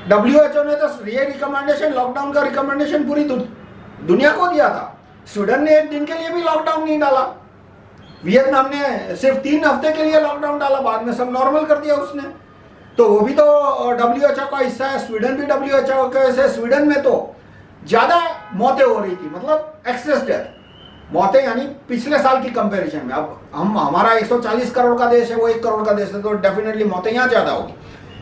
WHO ने तो ये रिकमेंडेशन, लॉकडाउन का रिकमेंडेशन पूरी दुनिया को दिया था। स्वीडन ने एक दिन के लिए भी लॉकडाउन नहीं डाला, वियतनाम ने सिर्फ 3 हफ्ते के लिए लॉकडाउन डाला, बाद में सब नॉर्मल कर दिया उसने। तो वो भी तो WHO का हिस्सा है, स्वीडन भी WHO का हिस्सा है। स्वीडन में तो ज्यादा मौतें हो रही थी, मतलब एक्सेस डेथ, मौतें यानी पिछले साल की कंपैरिजन में। अब हमारा 140 करोड़ का देश है, वो 1 करोड़ का देश है, तो डेफिनेटली मौतें यहाँ ज्यादा होगी।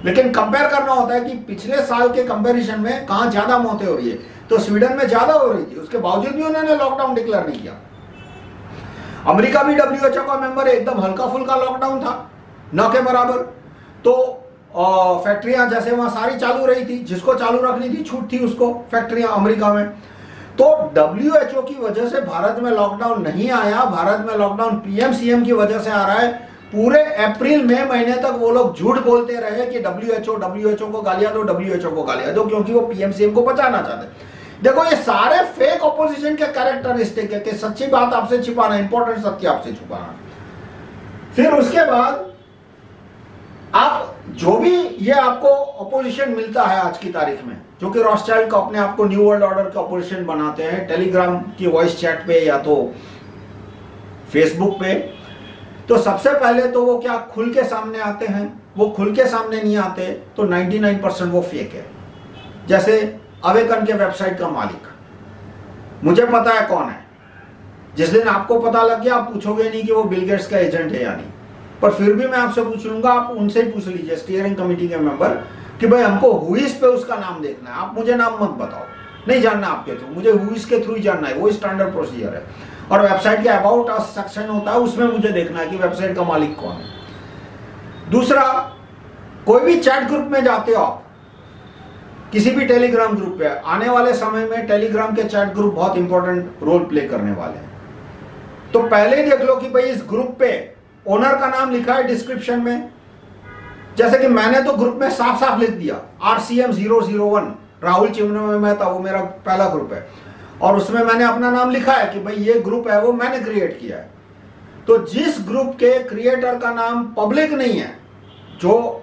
लेकिन कंपेयर करना होता है कि पिछले साल के कंपैरिजन में कहाँ ज्यादा मौतें हो रही है। तो स्वीडन में ज्यादा हो रही थी, उसके बावजूद भी उन्होंने लॉकडाउन डिक्लेयर नहीं किया। अमेरिका भी WHO का मेंबर है, एकदम हल्का फुल्का लॉकडाउन था, न के बराबर। तो फैक्ट्रियां जैसे वहां सारी चालू रही थी, जिसको चालू रखनी थी छूट थी उसको, फैक्ट्रियां अमेरिका में। तो WHO की वजह से भारत में लॉकडाउन नहीं आया। भारत में लॉकडाउन PM CM की वजह से आ रहा है। पूरे अप्रैल मई महीने तक वो लोग झूठ बोलते रहे कि WHO को गालियां दो, WHO को गालियां दो, क्योंकि वो PM CM को बचाना चाहते। देखो ये सारे फेक ऑपोजिशन के कैरेक्टरिस्टिक है कि सच्ची बात आपसे छिपाना, इंपॉर्टेंट सत्य आपसे छुपाना। फिर उसके बाद आप जो भी ये आपको ऑपोजिशन मिलता है आज की तारीख में, जो कि रॉथस्चाइल्ड को अपने आप को न्यू वर्ल्ड ऑर्डर का ऑपोजिशन बनाते हैं, टेलीग्राम की वॉइस चैट पे या तो फेसबुक पे, तो सबसे पहले तो वो क्या खुल के सामने आते हैं? वो खुल के सामने नहीं आते, तो 99% वो फेक है। जैसे अवेकन के वेबसाइट का मालिक, मुझे पता है कौन है। जिस दिन आपको पता लग गया आप पूछोगे नहीं कि वो बिल गेट्स का एजेंट है या नहीं, पर फिर भी मैं आपसे पूछ लूंगा, आप उनसे ही पूछ लीजिए, स्टीयरिंग कमेटी के मेंबर, कि भाई हमको हुईस पे उसका नाम देखना है, आप मुझे नाम मत बताओ, नहीं जानना आपके थ्रू, मुझे हुईस के थ्रू ही जानना है, वो स्टैंडर्ड प्रोसीजर है। और वेबसाइट के अबाउट अस सेक्शन होता है, उसमें मुझे देखना है कि वेबसाइट का मालिक कौन है। दूसरा, कोई भी चैट ग्रुप में जाते हो आप, किसी भी टेलीग्राम ग्रुप पे, आने वाले समय में टेलीग्राम के चैट ग्रुप बहुत इंपॉर्टेंट रोल प्ले करने वाले हैं। तो पहले ही देख लो कि भाई इस ग्रुप पे ओनर का नाम लिखा है डिस्क्रिप्शन में। जैसे कि मैंने तो ग्रुप में साफ साफ लिख दिया RCM 001 राहुल चिमनमय मेहता, वो मेरा पहला ग्रुप है, और उसमें मैंने अपना नाम लिखा है कि भाई ये ग्रुप है वो मैंने क्रिएट किया है। तो जिस ग्रुप के क्रिएटर का नाम पब्लिक नहीं है, जो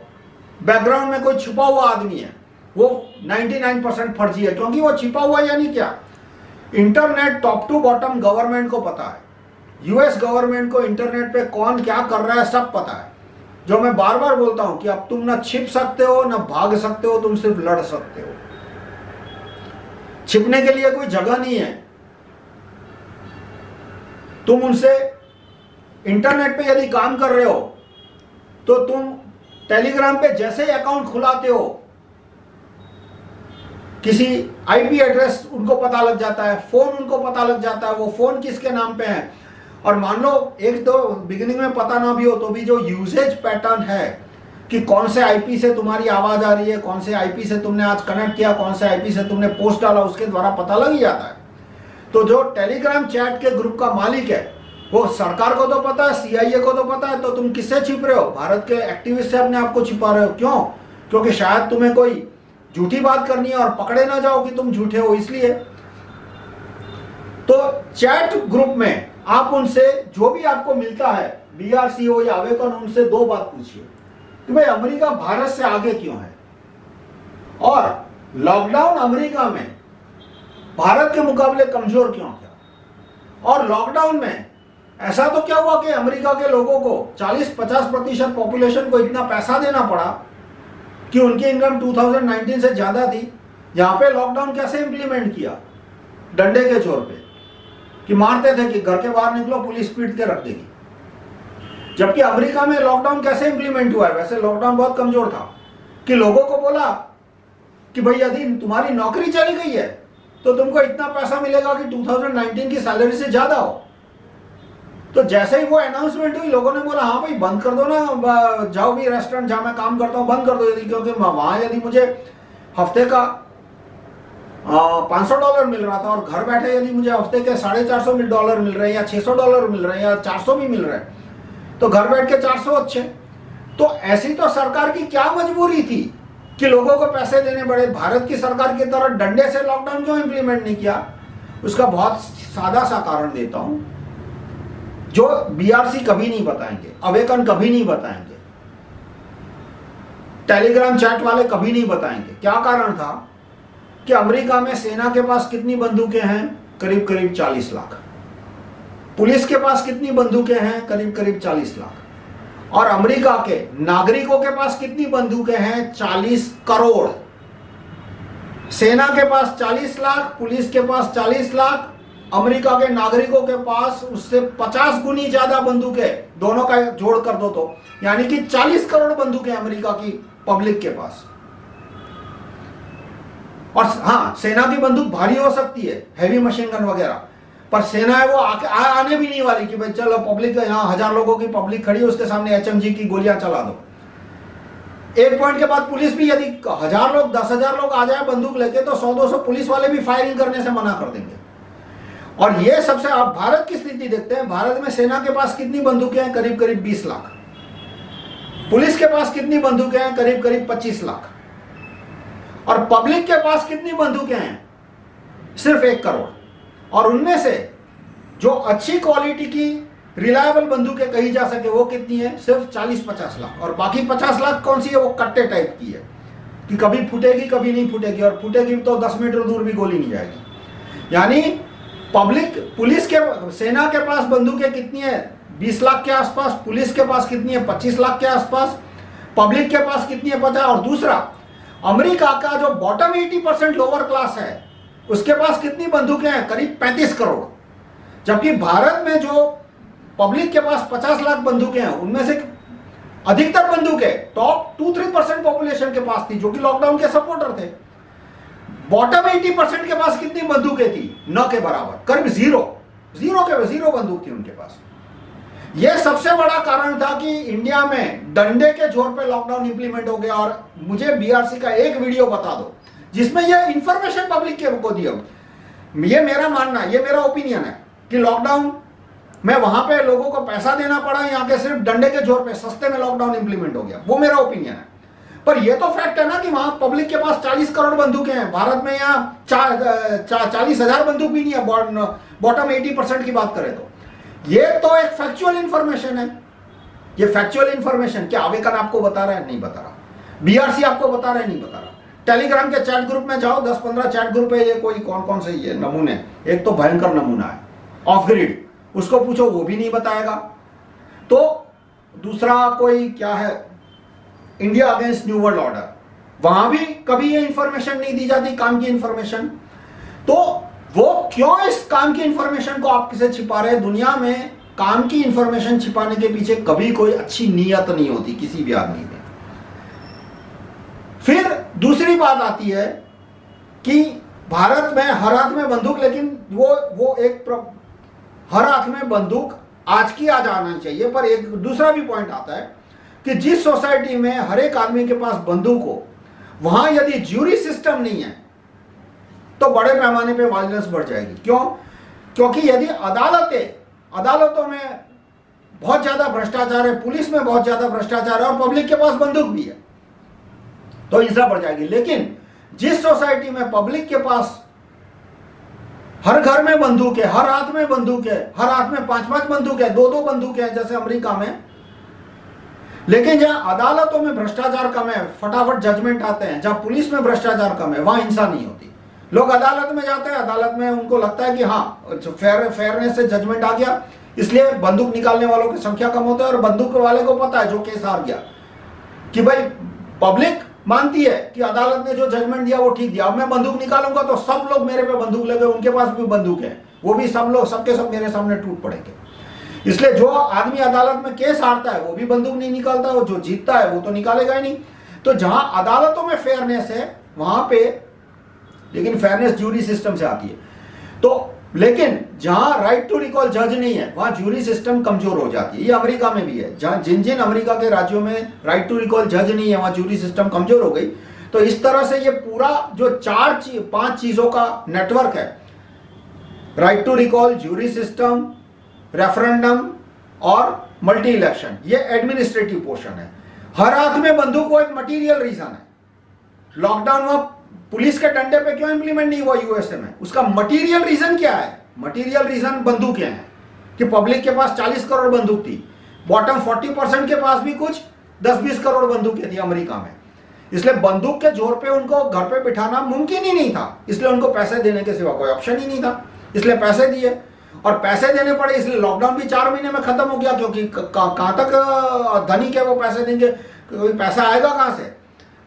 बैकग्राउंड में कोई छुपा हुआ आदमी है, वो 99% फर्जी है। क्योंकि वो छिपा हुआ यानी क्या, internet top to bottom government को पता है, US गवर्नमेंट को इंटरनेट पे कौन क्या कर रहा है सब पता है। जो मैं बार बार बोलता हूं कि अब तुम ना छिप सकते हो ना भाग सकते हो, तुम सिर्फ लड़ सकते हो। छिपने के लिए कोई जगह नहीं है। तुम उनसे इंटरनेट पे यदि काम कर रहे हो तो तुम टेलीग्राम पे जैसे ही अकाउंट खुलाते हो, किसी IP एड्रेस उनको पता लग जाता है, फोन उनको पता लग जाता है, वो फोन किसके नाम पे है। और मान लो एक तो बिगिनिंग में पता ना भी हो, तो भी जो यूजेज पैटर्न है कि कौन से IP से तुम्हारी आवाज आ रही है, कौन से IP से तुमने आज कनेक्ट किया, कौन से IP से तुमने पोस्ट डाला, उसके द्वारा पता लग ही जाता है। तो जो टेलीग्राम चैट के ग्रुप का मालिक है, वो सरकार को तो पता है, CIA को तो पता है, तो तुम किससे छिप रहे हो? भारत के एक्टिविस्ट से अपने आप को छिपा रहे हो। क्यों? क्योंकि शायद तुम्हें कोई झूठी बात करनी है और पकड़े ना जाओ कि तुम झूठे हो, इसलिए। तो चैट ग्रुप में आप उनसे जो भी आपको मिलता है, BRC हो या अवेकन, उनसे दो बात पूछिए कि भाई अमेरिका भारत से आगे क्यों है, और लॉकडाउन अमेरिका में भारत के मुकाबले कमजोर क्यों था, और लॉकडाउन में ऐसा तो क्या हुआ कि अमेरिका के लोगों को 40-50% पॉपुलेशन को इतना पैसा देना पड़ा कि उनकी इनकम 2019 से ज्यादा थी। यहां पे लॉकडाउन कैसे इंप्लीमेंट किया? डंडे के जोर पे, कि मारते थे कि घर के बाहर निकलो पुलिस पीट के रख देगी। जबकि अमेरिका में लॉकडाउन कैसे इंप्लीमेंट हुआ है? वैसे लॉकडाउन बहुत कमजोर था, कि लोगों को बोला कि भाई यदि तुम्हारी नौकरी चली गई है तो तुमको इतना पैसा मिलेगा कि 2019 की सैलरी से ज्यादा हो। तो जैसे ही वो अनाउंसमेंट हुई, लोगों ने बोला हाँ भाई बंद कर दो ना, जाओ भी रेस्टोरेंट जहां मैं काम करता हूं बंद कर दो, यदि क्योंकि वहां यदि मुझे हफ्ते का $500 मिल रहा था, और घर बैठे यदि मुझे हफ्ते के $450 मिल रहे हैं, या $600 मिल रहे हैं, या 400 भी मिल रहे हैं, तो घर बैठ के 400 अच्छे। तो ऐसी तो सरकार की क्या मजबूरी थी कि लोगों को पैसे देने पड़े? भारत की सरकार की तरह डंडे से लॉकडाउन क्यों इंप्लीमेंट नहीं किया? उसका बहुत सादा सा कारण देता हूं, जो BRC कभी नहीं बताएंगे, अवेकन कभी नहीं बताएंगे, टेलीग्राम चैट वाले कभी नहीं बताएंगे। क्या कारण था कि अमेरिका में सेना के पास कितनी बंदूकें हैं? करीब करीब 40 लाख। पुलिस के पास कितनी बंदूकें हैं? करीब करीब 40 लाख। और अमेरिका के नागरिकों के पास कितनी बंदूकें हैं? 40 करोड़। सेना के पास 40 लाख, पुलिस के पास 40 लाख, अमेरिका के नागरिकों के पास उससे 50 गुनी ज्यादा बंदूकें, दोनों का जोड़ कर दो तो यानी कि 40 करोड़ बंदूकें अमेरिका की पब्लिक के पास। और हाँ, सेना की बंदूक भारी हो सकती है, हैवी मशीन गन वगैरह, पर सेना है वो आने भी नहीं वाली कि भाई चलो पब्लिक, यहाँ 1000 लोगों की पब्लिक खड़ी है, उसके सामने एचएमजी की गोलियां चला दो। एक पॉइंट के बाद पुलिस भी, यदि 1000 लोग 10,000 लोग आ जाए बंदूक लेके, तो 100-200 पुलिस वाले भी फायरिंग करने से मना कर देंगे। और ये सबसे, आप भारत की स्थिति देखते हैं, भारत में सेना के पास कितनी बंदूकें हैं? करीब करीब 20 लाख। पुलिस के पास कितनी बंदूकें हैं? करीब करीब 25 लाख। और पब्लिक के पास कितनी बंदूकें हैं? सिर्फ 1 करोड़। और उनमें से जो अच्छी क्वालिटी की रिलायबल बंदूकें कही जा सके वो कितनी है? सिर्फ 40-50 लाख। और बाकी 50 लाख कौन सी है? वो कट्टे टाइप की है कि कभी फूटेगी कभी नहीं फूटेगी, और फूटेगी तो 10 मीटर दूर भी गोली नहीं जाएगी। यानी पब्लिक, पुलिस के, सेना के पास बंदूकें कितनी है? 20 लाख के आसपास। पुलिस के पास कितनी है? 25 लाख के आसपास। पब्लिक के पास कितनी है? 50। और दूसरा, अमेरिका का जो बॉटम 80% लोअर क्लास है, उसके पास कितनी बंदूकें हैं? करीब 35 करोड़। जबकि भारत में जो पब्लिक के पास 50 लाख बंदूकें हैं, उनमें से अधिकतर बंदूकें टॉप 2-3% पॉपुलेशन के पास थी, जो कि लॉकडाउन के सपोर्टर थे। बॉटम 80% के पास कितनी बंदूकें थी? न के बराबर, करीब जीरो बंदूक थी उनके पास। यह सबसे बड़ा कारण था कि इंडिया में डंडे के जोर पे लॉकडाउन इंप्लीमेंट हो गया। और मुझे बीआरसी का एक वीडियो बता दो जिसमें यह इंफॉर्मेशन पब्लिक के को दिया। ये मेरा मानना, ये मेरा ओपिनियन है कि लॉकडाउन में वहां पे लोगों को पैसा देना पड़ा, यहाँ के सिर्फ डंडे के जोर पे सस्ते में लॉकडाउन इंप्लीमेंट हो गया। वो मेरा ओपिनियन है। पर ये तो फैक्ट है ना कि वहां पब्लिक के पास 40 करोड़ बंदूकें हैं। भारत में यहाँ 40,000 बंदूक भी नहीं है, बॉटम 80% की बात करें तो। ये तो एक फैक्चुअल इंफॉर्मेशन है। ये फैक्चुअल इंफॉर्मेशन क्या आवेदन आपको बता रहा है? नहीं बता रहा। बीआरसी आपको बता रहा है? नहीं बता रहा। टेलीग्राम के चैट ग्रुप में जाओ, 10-15 चैट ग्रुप है, ये कोई कौन से ये नमूने, एक तो भयंकर नमूना है ऑफ ग्रिड, उसको पूछो वो भी नहीं बताएगा। तो दूसरा कोई क्या है, India against new world order, वहां भी कभी ये इंफॉर्मेशन नहीं दी जाती, काम की इंफॉर्मेशन। तो वो क्यों इस काम की इंफॉर्मेशन को आप किसे छिपा रहे हैं? दुनिया में काम की इंफॉर्मेशन छिपाने के पीछे कभी कोई अच्छी नीयत नहीं होती किसी भी आदमी में। फिर दूसरी बात आती है कि भारत में हर हाथ में बंदूक, लेकिन वो एक हर हाथ में बंदूक आज की आज आना चाहिए। पर एक दूसरा भी पॉइंट आता है कि जिस सोसाइटी में हर एक आदमी के पास बंदूक हो, वहां यदि ज्यूरी सिस्टम नहीं है तो बड़े पैमाने पे वायलेंस बढ़ जाएगी। क्यों? क्योंकि यदि अदालतों में बहुत ज्यादा भ्रष्टाचार है, पुलिस में बहुत ज्यादा भ्रष्टाचार है और पब्लिक के पास बंदूक भी है, तो हिंसा बढ़ जाएगी। लेकिन जिस सोसाइटी में पब्लिक के पास हर घर में बंदूक है, हर हाथ में बंदूक है, हर हाथ में 5-5 बंदूक है, 2-2 बंदूक है, जैसे अमेरिका में, लेकिन जहां अदालतों में भ्रष्टाचार कम है, फटाफट जजमेंट आते हैं, जहां पुलिस में भ्रष्टाचार कम है, वहां हिंसा नहीं होती। लोग अदालत में जाते हैं, अदालत में उनको लगता है कि हाँ फेयरनेस से जजमेंट आ गया, इसलिए बंदूक निकालने वालों की संख्या कम होता है। और बंदूक वाले को पता है, जो केस हार गया, कि भाई पब्लिक मानती है कि अदालत ने जो जजमेंट दिया वो ठीक दिया, अब मैं बंदूक निकालूंगा तो सब लोग मेरे पे बंदूक लगे, उनके पास भी बंदूक है, वो भी सब लोग सबके सब मेरे सामने टूट पड़ेंगे। इसलिए जो आदमी अदालत में केस हारता है वो भी बंदूक नहीं निकालता, और जो जीतता है वो तो निकालेगा ही नहीं। तो जहां अदालतों में फेयरनेस है वहां पे, लेकिन फेयरनेस ज्यूरी सिस्टम से आती है। तो लेकिन जहां राइट टू रिकॉल जज नहीं है वहां ज्यूरी सिस्टम कमजोर हो जाती है। ये अमेरिका में भी है, जहां जिन अमेरिका के राज्यों में राइट टू रिकॉल जज नहीं है वहां ज्यूरी सिस्टम कमजोर हो गई। तो इस तरह से ये पूरा जो 4-5 चीजों का नेटवर्क है, right to recall, jury system, referendum और मल्टी इलेक्शन, ये एडमिनिस्ट्रेटिव पोर्शन है। हर हाथ में बंदूक वो एक मटीरियल रीजन है। लॉकडाउन वहां पुलिस के डंडे पे क्यों इंप्लीमेंट नहीं हुआ यूएसए में? उसका मटीरियल रीजन क्या है? मटीरियल रीजन बंदूकें हैं कि पब्लिक के पास 40 करोड़ बंदूक थी, बॉटम 40% के पास भी कुछ 10-20 करोड़ बंदूकें थी अमेरिका में। इसलिए बंदूक के जोर पे उनको घर पे बिठाना मुमकिन ही नहीं था, इसलिए उनको पैसे देने के सिवा कोई ऑप्शन ही नहीं था, इसलिए पैसे दिए। और पैसे देने पड़े, इसलिए लॉकडाउन भी 4 महीने में खत्म हो गया, क्योंकि कहां तक धनिक है वो पैसे देंगे, कोई पैसा आएगा कहां से?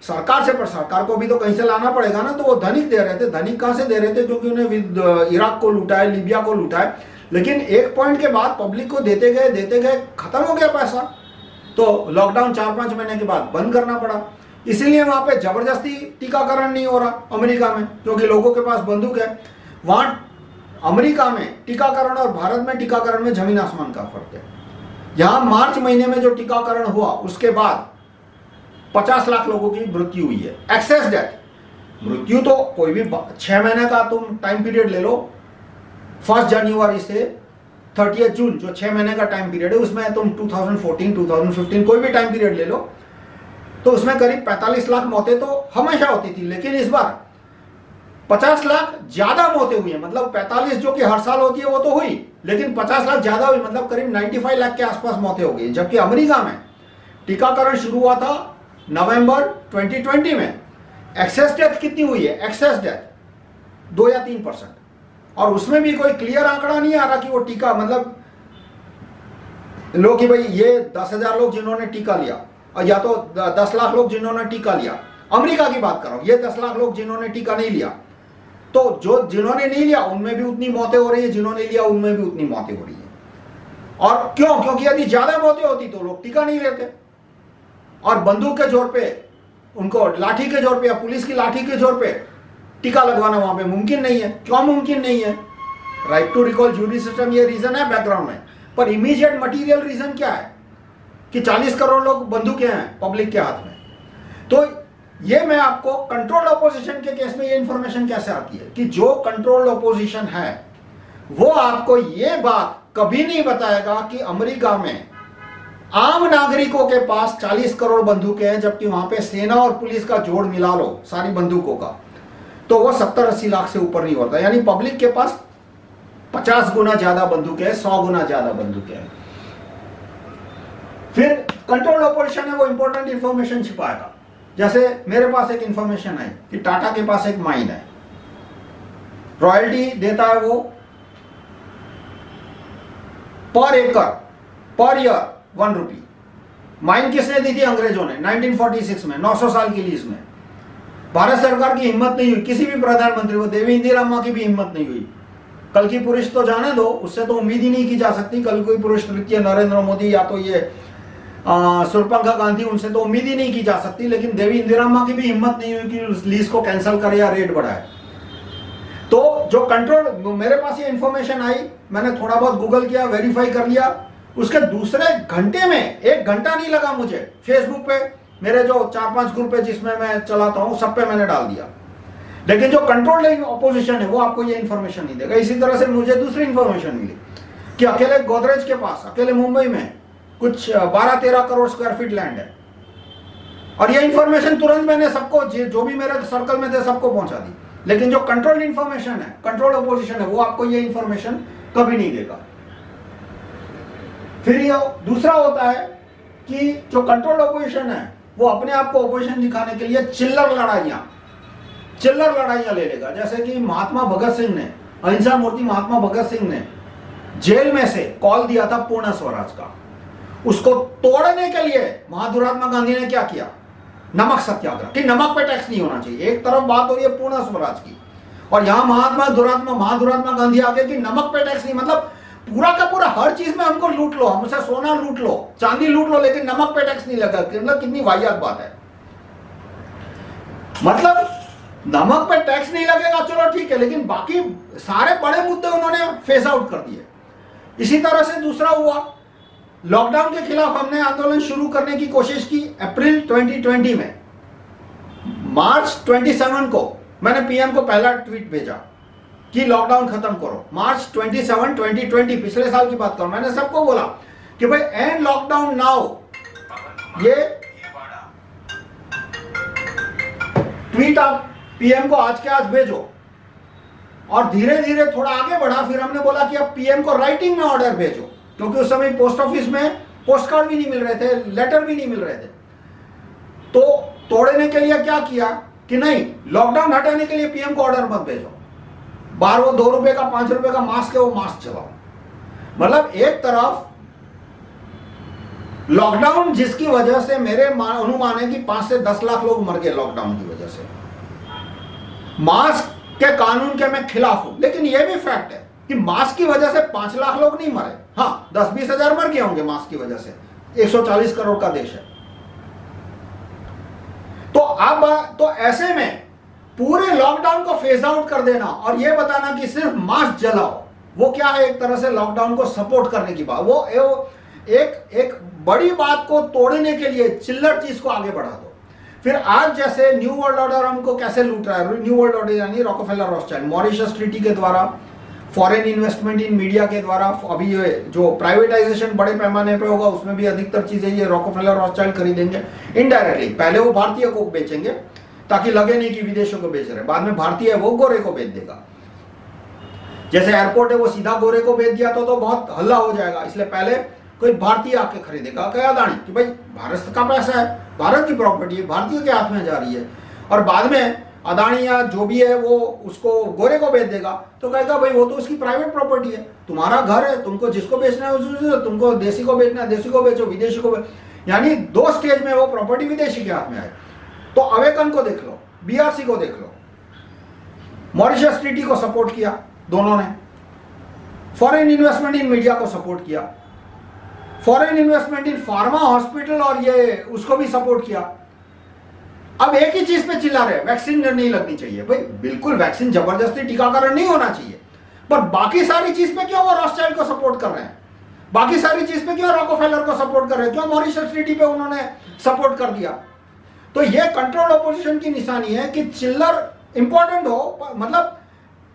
सरकार से, पर सरकार को भी तो कहीं से लाना पड़ेगा ना। तो वो धनिक दे रहे थे। धनिक कहां से दे रहे थे? क्योंकि उन्हें इराक को लूटा है, लीबिया को लूटा है। लेकिन एक पॉइंट के बाद पब्लिक को देते गए, खत्म हो गया पैसा। तो लॉकडाउन 4-5 महीने के बाद बंद करना पड़ा। इसीलिए वहां पे जबरदस्ती टीकाकरण नहीं हो रहा अमेरिका में, क्योंकि लोगों के पास बंदूक है। वहां अमेरिका में टीकाकरण और भारत में टीकाकरण में जमीन आसमान का फर्क है। यहां मार्च महीने में जो टीकाकरण हुआ उसके बाद 50 लाख लोगों की मृत्यु हुई है। एक्सेस डेथ, मृत्यु तो कोई भी 6 महीने का तुम टाइम पीरियड ले लो, 1 जनवरी से 30 जून जो 6 महीने का टाइम पीरियड है, उसमें तुम 2014, 2015 कोई भी टाइम पीरियड ले लो, तो उसमें करीब 45 लाख मौतें तो हमेशा होती थी। लेकिन इस बार 50 लाख ज्यादा मौतें हुई है। मतलब 45 जो कि हर साल होती है वो तो हुई, लेकिन 50 लाख ज्यादा हुई, मतलब करीब 95 लाख के आसपास मौतें हो गई। जबकि अमेरिका में टीकाकरण शुरू हुआ था नवंबर 2020 में। एक्सेस डेथ कितनी हुई है? एक्सेस डेथ 2 या 3%, और उसमें भी कोई क्लियर आंकड़ा नहीं आ रहा कि वो टीका, मतलब लोग कि भाई ये 10,000 लोग जिन्होंने टीका लिया, या तो 10 लाख लोग जिन्होंने टीका लिया, अमेरिका की बात कर रहा हूं, ये 10 लाख लोग जिन्होंने टीका नहीं लिया, तो जो जिन्होंने नहीं लिया उनमें भी उतनी मौतें हो रही है, जिन्होंने लिया उनमें भी उतनी मौतें हो रही है। और क्यों? क्योंकि यदि ज्यादा मौतें होती तो लोग टीका नहीं लेते, और बंदूक के जोर पे, उनको लाठी के जोर पे या पुलिस की लाठी के जोर पे टीका लगवाना वहां पे मुमकिन नहीं है। क्यों मुमकिन नहीं है? Right to recall jury system, ये रीजन है बैकग्राउंड में। पर इमीडिएट मटीरियल रीजन क्या है कि 40 करोड़ लोग बंदूकें हैं पब्लिक के हाथ में। तो ये मैं आपको कंट्रोल्ड ऑपोजिशन के केस में ये इंफॉर्मेशन कैसे आती है कि जो कंट्रोल्ड ऑपोजिशन है वो आपको ये बात कभी नहीं बताएगा कि अमेरिका में आम नागरिकों के पास 40 करोड़ बंदूकें हैं, जबकि वहां पे सेना और पुलिस का जोड़ मिला लो सारी बंदूकों का तो वो 70-80 लाख से ऊपर नहीं होता। यानी पब्लिक के पास 50 गुना ज्यादा बंदूकें हैं, 100 गुना ज्यादा बंदूकें हैं। फिर कंट्रोल्ड ऑपोजिशन है वो इंपॉर्टेंट इंफॉर्मेशन छिपाएगा। जैसे मेरे पास एक इंफॉर्मेशन है कि टाटा के पास एक माइन है, रॉयल्टी देता है वो पर एकड़, पर ईयर 1 रुपी। माइन किसने दी थी? अंग्रेजों ने 1946 में, 900 साल की लीज में। भारत सरकार की हिम्मत नहीं हुई, किसी भी प्रधानमंत्री को, देवी इंदिरा अम्मा की भी हिम्मत नहीं हुई। कल की पुरुष तो जाने दो, उससे तो उम्मीद ही नहीं की जा सकती। कल कोई पुरुष तृतीय नरेंद्र मोदी या तो ये सुरपंखा गांधी, उनसे तो उम्मीद ही नहीं की जा सकती। लेकिन देवी इंदिरा अम्मा की भी हिम्मत नहीं हुई कि उस लीज को कैंसिल करे या रेट बढ़ाए। तो जो कंट्रोल, मेरे पास ये इंफॉर्मेशन आई, मैंने थोड़ा बहुत गूगल किया, वेरीफाई कर लिया। उसके दूसरे घंटे में, 1 घंटा नहीं लगा मुझे, फेसबुक पे मेरे जो 4-5 ग्रुप है जिसमें मैं चलाता हूं सब पे मैंने डाल दिया। लेकिन जो कंट्रोल्ड ऑपोजिशन है वो आपको ये इंफॉर्मेशन नहीं देगा। इसी तरह से मुझे दूसरी इंफॉर्मेशन मिली कि अकेले गोदरेज के पास, अकेले मुंबई में कुछ 12-13 करोड़ स्क्वायर फीट लैंड है। और ये इंफॉर्मेशन तुरंत मैंने सबको, जो भी मेरे सर्कल में थे सबको पहुंचा दी। लेकिन जो कंट्रोल्ड इंफॉर्मेशन है, कंट्रोल्ड ऑपोजिशन है, वो आपको ये इंफॉर्मेशन कभी नहीं देगा। फिर ये दूसरा होता है कि जो कंट्रोल्ड ऑपोजिशन है वो अपने आप को ऑपोजिशन दिखाने के लिए चिल्लर लड़ाइयां ले लेगा। जैसे कि महात्मा भगत सिंह ने, अहिंसा मूर्ति महात्मा भगत सिंह ने जेल में से कॉल दिया था पूर्ण स्वराज का। उसको तोड़ने के लिए महात्मा गांधी ने क्या किया? नमक सत्याग्रह, कि नमक पे टैक्स नहीं होना चाहिए। एक तरफ बात हो रही है पूर्ण स्वराज की, और यहां महात्मा गांधी आगे कि नमक पे टैक्स नहीं, मतलब पूरा का पूरा हर चीज में हमको लूट लो, हमसे सोना लूट लो, चांदी लूट लो, लेकिन नमक पे टैक्स नहीं लगा। मतलब कितनी वाहियात बात है। मतलब नमक पे टैक्स नहीं लगेगा, चलो ठीक है, लेकिन बाकी सारे बड़े मुद्दे उन्होंने फेस आउट कर दिए। इसी तरह से दूसरा हुआ, लॉकडाउन के खिलाफ हमने आंदोलन शुरू करने की कोशिश की अप्रैल 2020 में। मार्च 27 को मैंने पीएम को पहला ट्वीट भेजा कि लॉकडाउन खत्म करो। मार्च 27, 2020, पिछले साल की बात करो, मैंने सबको बोला कि भाई एंड लॉकडाउन नाउ। ये ट्वीट आप पीएम को आज के आज भेजो। और धीरे धीरे थोड़ा आगे बढ़ा, फिर हमने बोला कि अब पीएम को राइटिंग में ऑर्डर भेजो, क्योंकि उस समय पोस्ट ऑफिस में पोस्ट कार्ड भी नहीं मिल रहे थे, लेटर भी नहीं मिल रहे थे। तो तोड़ने के लिए क्या किया कि नहीं, लॉकडाउन हटाने के लिए पीएम को ऑर्डर मत भेजो, बाहर वो 2 रुपए का 5 रुपए का मास्क है वो मास्क चलाओ। मतलब एक तरफ लॉकडाउन जिसकी वजह से मेरे अनुमान है कि 5 से 10 लाख लोग मर गए लॉकडाउन की वजह से। मास्क के कानून के मैं खिलाफ हूं, लेकिन यह भी फैक्ट है कि मास्क की वजह से 5 लाख लोग नहीं मरे। हाँ, 10-20 हजार मर गए होंगे मास्क की वजह से। 140 करोड़ का देश है। तो अब तो ऐसे में पूरे लॉकडाउन को फेज आउट कर देना और यह बताना कि सिर्फ मास्क जलाओ, वो क्या है, एक तरह से लॉकडाउन को सपोर्ट करने की बात। वो एक बड़ी बात को तोड़ने के लिए चिल्लर चीज को आगे बढ़ा दो। फिर आज जैसे न्यू वर्ल्ड ऑर्डर हमको कैसे लूट रहा है, न्यू वर्ल्ड ऑर्डर यानी रॉकफेलर रॉथस्चाइल्ड, मॉरिशस ट्रीटी के द्वारा, फॉरेन इन्वेस्टमेंट इन मीडिया के द्वारा, अभी ये जो प्राइवेटाइजेशन बड़े पैमाने पे होगा उसमें भी अधिकतर चीजें ये रॉकफेलर रॉथस्चाइल्ड खरीदेंगे इनडायरेक्टली। पहले वो भारतीय को बेचेंगे ताकि लगे नहीं कि विदेशों को बेच रहे, बाद में भारतीय वो गोरे को बेच देगा। जैसे एयरपोर्ट है वो सीधा गोरे को बेच दिया तो बहुत हल्ला हो जाएगा, इसलिए पहले कोई भारतीय आके खरीदेगा। क्या अदानी कि भाई भारत का पैसा है, भारत की प्रॉपर्टी है, भारतीय के हाथ में जा रही है, और बाद में अदानी या जो भी है वो उसको गोरे को बेच देगा तो कहेगा भाई वो तो उसकी प्राइवेट प्रॉपर्टी है, तुम्हारा घर है, तुमको जिसको बेचना है तुमको देसी को बेचना है देसी को बेचो, विदेशी को यानी 2 स्टेज में वो प्रॉपर्टी विदेशी के हाथ में आए। तो अवेकन को देख लो, बीआरसी को देख लो, मॉरिशस ट्रीटी को सपोर्ट किया दोनों ने, फॉरेन इन्वेस्टमेंट इन मीडिया को सपोर्ट किया, फॉरेन इन्वेस्टमेंट इन फार्मा हॉस्पिटल और ये उसको भी सपोर्ट किया। अब एक ही चीज पे चिल्ला रहे, वैक्सीन नहीं लगनी चाहिए। भाई बिल्कुल वैक्सीन जबरदस्ती टीकाकरण नहीं होना चाहिए, पर बाकी सारी चीज पे क्यों वो रॉथस्चाइल्ड को सपोर्ट कर रहे हैं, बाकी सारी चीज पे क्यों रॉकफेलर को सपोर्ट कर रहे हैं, क्यों मॉरिशस ट्रीटी पे उन्होंने सपोर्ट कर दिया। तो ये कंट्रोल ऑपोजिशन की निशानी है कि चिल्लर इंपॉर्टेंट हो, मतलब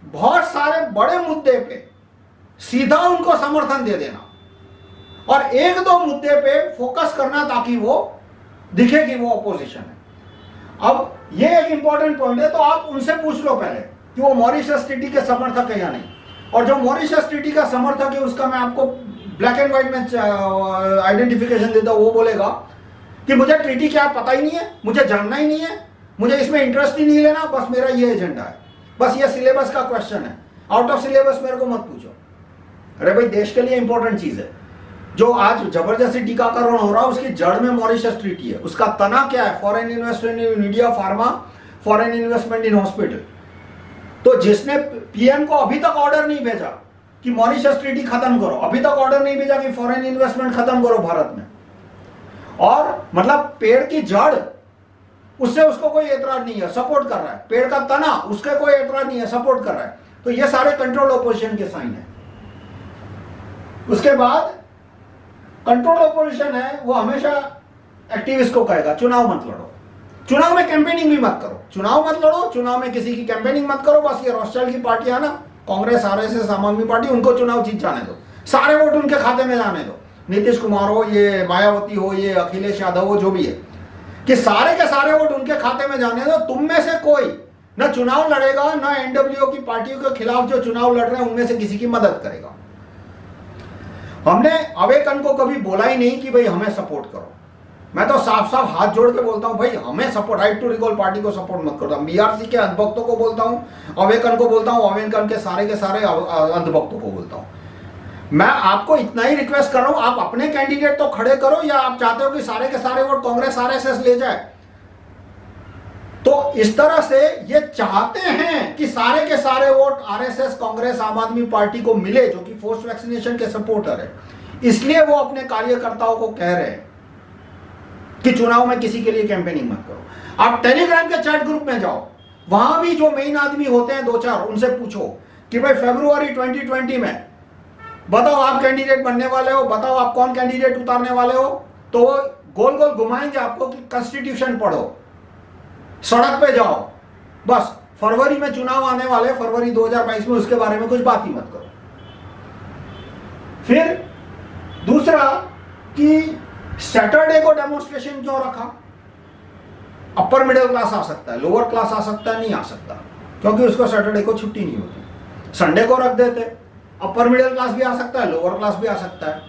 बहुत सारे बड़े मुद्दे पे सीधा उनको समर्थन दे देना और 1-2 मुद्दे पे फोकस करना ताकि वो दिखे कि वो ऑपोजिशन है। अब ये एक इंपॉर्टेंट पॉइंट है, तो आप उनसे पूछ लो पहले कि वो मॉरिशस ट्रीटी के समर्थक है या नहीं, और जो मॉरिशस ट्रीटी का समर्थक है उसका मैं आपको ब्लैक एंड व्हाइट में आइडेंटिफिकेशन देता हूं। वो बोलेगा कि मुझे ट्रीटी क्या पता ही नहीं है, मुझे जानना ही नहीं है, मुझे इसमें इंटरेस्ट ही नहीं लेना, बस मेरा ये एजेंडा है, बस ये सिलेबस का क्वेश्चन है, आउट ऑफ सिलेबस मेरे को मत पूछो। अरे भाई देश के लिए इंपॉर्टेंट चीज है। जो आज जबरदस्ती टीकाकरण हो रहा है उसकी जड़ में मॉरिशस ट्रीटी है, उसका तना क्या है, foreign investment in media, pharma, foreign investment in hospital. तो जिसने पीएम को अभी तक ऑर्डर नहीं भेजा कि मॉरिशस ट्रीटी खत्म करो, अभी तक ऑर्डर नहीं भेजा कि फॉरेन इन्वेस्टमेंट खत्म करो भारत में, और मतलब पेड़ की जड़ उससे उसको कोई एतराज नहीं है, सपोर्ट कर रहा है, पेड़ का तना उसके कोई एतराज नहीं है, सपोर्ट कर रहा है। तो ये सारे कंट्रोल ऑपोजिशन के साइन है। उसके बाद कंट्रोल ऑपोजिशन है वो हमेशा एक्टिविस्ट को कहेगा चुनाव मत लड़ो, चुनाव में कैंपेनिंग भी मत करो, चुनाव मत लड़ो, चुनाव में किसी की कैंपेनिंग मत करो, बस ये रॉथस्चाइल्ड की पार्टियां ना, कांग्रेस, आरएसएस, आम आदमी पार्टी, उनको चुनाव जीत जाने दो, सारे वोट उनके खाते में जाने दो, नीतीश कुमार हो, ये मायावती हो, ये अखिलेश यादव हो, जो भी है, कि सारे के सारे वोट उनके खाते में जाने दो। तुम में से कोई न चुनाव लड़ेगा, न एनडब्ल्यूओ की पार्टियों के खिलाफ जो चुनाव लड़ रहे हैं उनमें से किसी की मदद करेगा। हमने अवेकन को कभी बोला ही नहीं कि भाई हमें सपोर्ट करो, मैं तो साफ साफ हाथ जोड़ के बोलता हूं भाई हमें support, right to recall party को सपोर्ट मत करो। बीआरसी के अंधभक्तों को बोलता हूं, अवेकन को बोलता हूं, अवेकन के सारे अंधभक्तों को बोलता हूं। मैं आपको इतना ही रिक्वेस्ट कर रहा हूं, आप अपने कैंडिडेट तो खड़े करो, या आप चाहते हो कि सारे के सारे वोट कांग्रेस आरएसएस ले जाए। तो इस तरह से ये चाहते हैं कि सारे के सारे वोट आरएसएस, कांग्रेस, आम आदमी पार्टी को मिले, जो कि फोर्स वैक्सीनेशन के सपोर्टर है। इसलिए वो अपने कार्यकर्ताओं को कह रहे हैं कि चुनाव में किसी के लिए कैंपेनिंग मत करो। आप टेलीग्राम के चैट ग्रुप में जाओ, वहां भी जो मेन आदमी होते हैं 2-4, उनसे पूछो कि भाई फरवरी 2020 में बताओ आप कैंडिडेट बनने वाले हो, बताओ आप कौन कैंडिडेट उतारने वाले हो, तो वो गोल गोल घुमाएंगे आपको कि कॉन्स्टिट्यूशन पढ़ो, सड़क पे जाओ, बस फरवरी में चुनाव आने वाले, फरवरी 2022 में, उसके बारे में कुछ बात ही मत करो। फिर दूसरा कि सैटरडे को डेमोन्स्ट्रेशन क्यों रखा? अपर मिडिल क्लास आ सकता है, लोअर क्लास आ सकता है, नहीं आ सकता, क्योंकि उसको सैटरडे को छुट्टी नहीं होती। संडे को रख देते, अपर मिडिल क्लास भी आ सकता है, लोअर क्लास भी आ सकता है,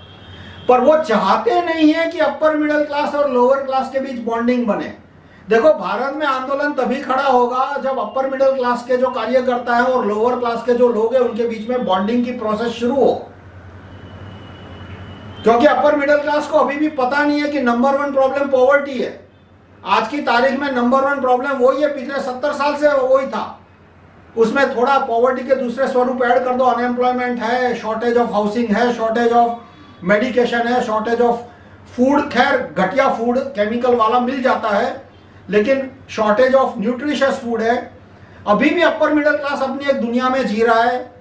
पर वो चाहते नहीं है कि अपर मिडिल क्लास और लोअर क्लास के बीच बॉन्डिंग बने। देखो भारत में आंदोलन तभी खड़ा होगा जब अपर मिडिल क्लास के जो कार्यकर्ता है और लोअर क्लास के जो लोग हैं उनके बीच में बॉन्डिंग की प्रोसेस शुरू हो। क्योंकि अपर मिडिल क्लास को अभी भी पता नहीं है कि नंबर 1 प्रॉब्लम पॉवर्टी है। आज की तारीख में नंबर 1 प्रॉब्लम वही है, पिछले 70 साल से वही था। उसमें थोड़ा पॉवर्टी के दूसरे स्वरूप ऐड कर दो, अनएम्प्लॉयमेंट है, शॉर्टेज ऑफ हाउसिंग है, शॉर्टेज ऑफ मेडिकेशन है, शॉर्टेज ऑफ फूड, खैर घटिया फूड केमिकल वाला मिल जाता है, लेकिन शॉर्टेज ऑफ न्यूट्रिशियस फूड है। अभी भी अपर मिडिल क्लास अपनी एक दुनिया में जी रहा है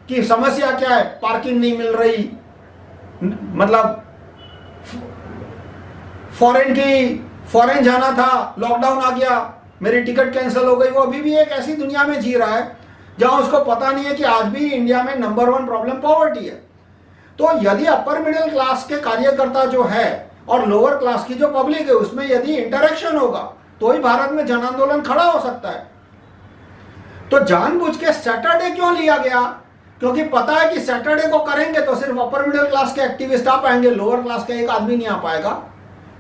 कि समस्या क्या है, पार्किंग नहीं मिल रही, मतलब फॉरेन जाना था, लॉकडाउन आ गया, मेरी टिकट कैंसिल हो गई। वो अभी भी एक ऐसी दुनिया में जी रहा है जहां उसको पता नहीं है कि आज भी इंडिया में नंबर 1 प्रॉब्लम पॉवर्टी है। तो यदि अपर मिडिल क्लास के कार्यकर्ता जो है और लोअर क्लास की जो पब्लिक है उसमें यदि इंटरेक्शन होगा तो ही भारत में जन आंदोलन खड़ा हो सकता है। तो जानबूझ के सैटरडे क्यों लिया गया? क्योंकि पता है कि सैटरडे को करेंगे तो सिर्फ अपर मिडिल क्लास के एक्टिविस्ट आ पाएंगे, लोअर क्लास का एक आदमी नहीं आ पाएगा।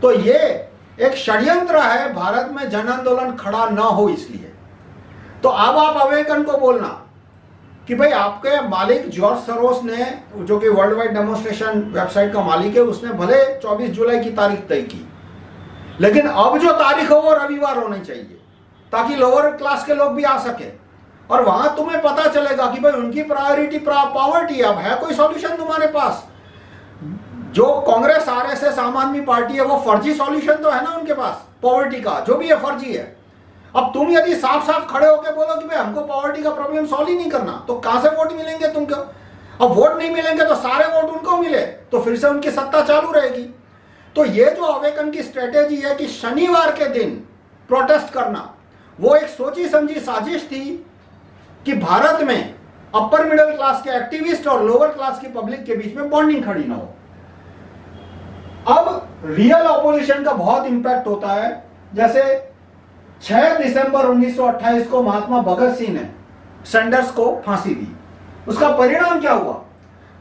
तो ये एक षड्यंत्र है भारत में जन आंदोलन खड़ा ना हो इसलिए। तो अब आप अवेकन को बोलना कि भाई आपके मालिक जॉर्ज सरोस ने, जो कि वर्ल्ड वाइड डेमोन्स्ट्रेशन वेबसाइट का मालिक है, उसने भले 24 जुलाई की तारीख तय की, लेकिन अब जो तारीख हो वो रविवार होनी चाहिए ताकि लोअर क्लास के लोग भी आ सके और वहां तुम्हें पता चलेगा कि भाई उनकी प्रायोरिटी पॉवर्टी अब है। कोई सॉल्यूशन तुम्हारे पास? जो कांग्रेस आरएसएस आम आदमी पार्टी है वो फर्जी सॉल्यूशन तो है ना उनके पास, पॉवर्टी का जो भी है फर्जी है। अब तुम यदि साफ साफ खड़े होकर बोलो कि भाई हमको पॉवर्टी का प्रॉब्लम सॉल्व ही नहीं करना, तो कहां से वोट मिलेंगे तुमको? अब वोट नहीं मिलेंगे तो सारे वोट उनको मिले तो फिर से उनकी सत्ता चालू रहेगी। तो ये जो अवेकन की स्ट्रेटेजी है कि शनिवार के दिन प्रोटेस्ट करना, वो एक सोची समझी साजिश थी कि भारत में अपर मिडिल क्लास के एक्टिविस्ट और लोअर क्लास की पब्लिक के बीच में बॉन्डिंग खड़ी ना हो। अब रियल ऑपोजिशन का बहुत इंपैक्ट होता है। जैसे 6 दिसंबर 1928 को महात्मा भगत सिंह ने सैंडर्स को फांसी दी। उसका परिणाम क्या हुआ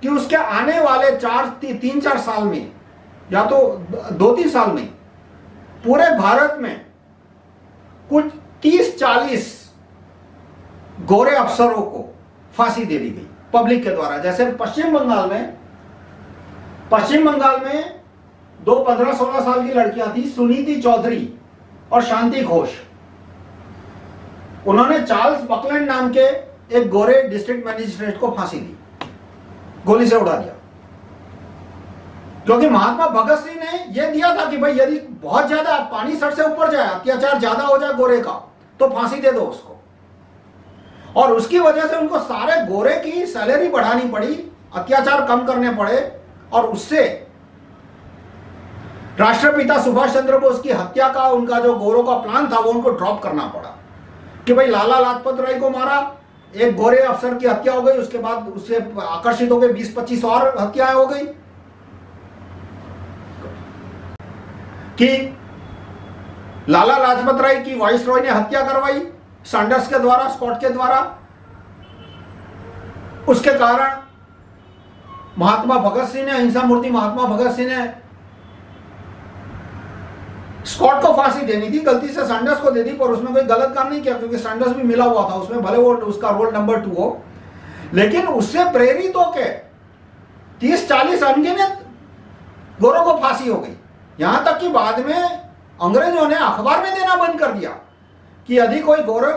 कि उसके आने वाले 3-4 साल में, या तो 2-3 साल में, पूरे भारत में कुछ 30-40 गोरे अफसरों को फांसी दे दी गई पब्लिक के द्वारा। जैसे पश्चिम बंगाल में 2 15-16 साल की लड़कियां थी, सुनीति चौधरी और शांति घोष। उन्होंने चार्ल्स बकलैंड नाम के एक गोरे डिस्ट्रिक्ट मजिस्ट्रेट को फांसी दी, गोली से उड़ा दिया। क्योंकि महात्मा भगत सिंह ने यह दिया था कि भाई यदि बहुत ज्यादा पानी सर से ऊपर जाए, अत्याचार ज्यादा हो जाए गोरे का, तो फांसी दे दो उसको। और उसकी वजह से उनको सारे गोरे की सैलरी बढ़ानी पड़ी, अत्याचार कम करने पड़े, और उससे राष्ट्रपिता सुभाष चंद्र बोस की हत्या का उनका जो गोरों का प्लान था वो उनको ड्रॉप करना पड़ा कि भाई लाला लाजपत राय को मारा, एक गोरे अफसर की हत्या हो गई, उसके बाद उससे आकर्षित हो गए 20-25 और हत्याएं हो गई। कि लाला लाजपत राय की वाइस रॉय ने हत्या करवाई सैंडर्स के द्वारा, स्कॉट के द्वारा। उसके कारण महात्मा भगत सिंह ने, अहिंसा मूर्ति महात्मा भगत सिंह ने स्कॉट को फांसी देनी थी, गलती से सैंडर्स को दे दी, पर उसमें कोई गलत काम नहीं किया क्योंकि सैंडर्स भी मिला हुआ था उसमें, भले वो उसका रोल नंबर 2 हो। लेकिन उससे प्रेरित होकर 30-40 अनगिनत गोरों को फांसी हो गई। यहां तक कि बाद में अंग्रेजों ने अखबार में देना बंद कर दिया कि यदि कोई गोरे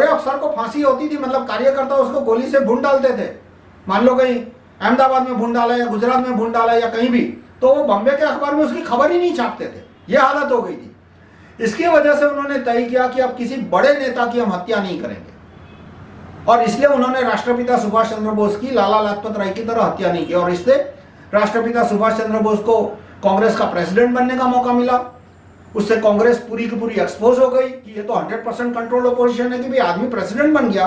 अफसर को फांसी होती थी, मतलब कार्यकर्ता उसको गोली से भून डालते थे, मान लो कहीं अहमदाबाद में भून डाला या गुजरात में भून डाला या कहीं भी, तो वो बॉम्बे के अखबार में उसकी खबर ही नहीं छापते थे। ये हालत हो गई थी। इसकी वजह से उन्होंने तय किया कि अब किसी बड़े नेता की हम हत्या नहीं करेंगे, और इसलिए उन्होंने राष्ट्रपिता सुभाष चंद्र बोस की लाला लाजपत राय की तरह हत्या नहीं की, और इससे राष्ट्रपिता सुभाष चंद्र बोस को कांग्रेस का प्रेसिडेंट बनने का मौका मिला। उससे कांग्रेस पूरी की पूरी एक्सपोज हो गई कि ये तो 100% कंट्रोल ऑपोजिशन है कि भाई आदमी प्रेसिडेंट बन गया,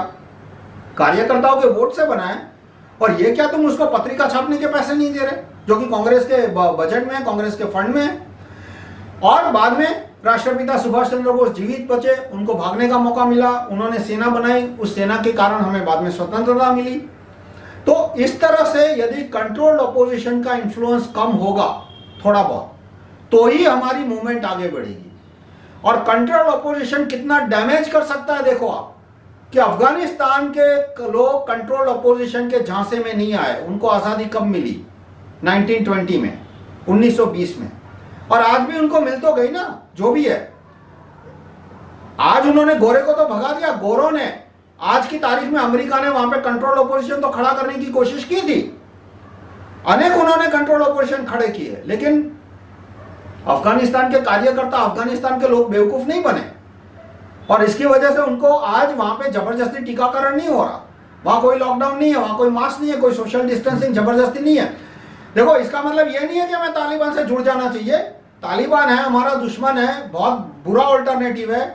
कार्यकर्ताओं के वोट से बना है, और ये क्या तुम उसको पत्रिका छापने के पैसे नहीं दे रहे जो कि कांग्रेस के बजट में, कांग्रेस के फंड में। और बाद में राष्ट्रपिता सुभाष चंद्र बोस जीवित बचे, उनको भागने का मौका मिला, उन्होंने सेना बनाई, उस सेना के कारण हमें बाद में स्वतंत्रता मिली। तो इस तरह से यदि कंट्रोल्ड ऑपोजिशन का इन्फ्लुएंस कम होगा थोड़ा बहुत, तो ही हमारी मूवमेंट आगे बढ़ेगी। और कंट्रोल्ड ऑपोजिशन कितना डैमेज कर सकता है, देखो आप कि अफगानिस्तान के लोग कंट्रोल ऑपोजिशन के झांसे में नहीं आए, उनको आजादी कब मिली? 1920 में, 1920 में, और आज भी उनको मिल तो गई ना जो भी है। आज उन्होंने गोरे को तो भगा दिया, गोरों ने आज की तारीख में अमेरिका ने वहां पे कंट्रोल ऑपोजिशन तो खड़ा करने की कोशिश की थी, अनेक उन्होंने कंट्रोल ऑपोजिशन खड़े किए, लेकिन अफगानिस्तान के कार्यकर्ता, अफगानिस्तान के लोग बेवकूफ नहीं बने, और इसकी वजह से उनको आज वहां पे जबरदस्ती टीकाकरण नहीं हो रहा। वहां कोई लॉकडाउन नहीं है, वहां कोई मास्क नहीं है, कोई सोशल डिस्टेंसिंग जबरदस्ती नहीं है। देखो, इसका मतलब यह नहीं है कि हमें तालिबान से जुड़ जाना चाहिए। तालिबान है हमारा दुश्मन है, बहुत बुरा ऑल्टरनेटिव है,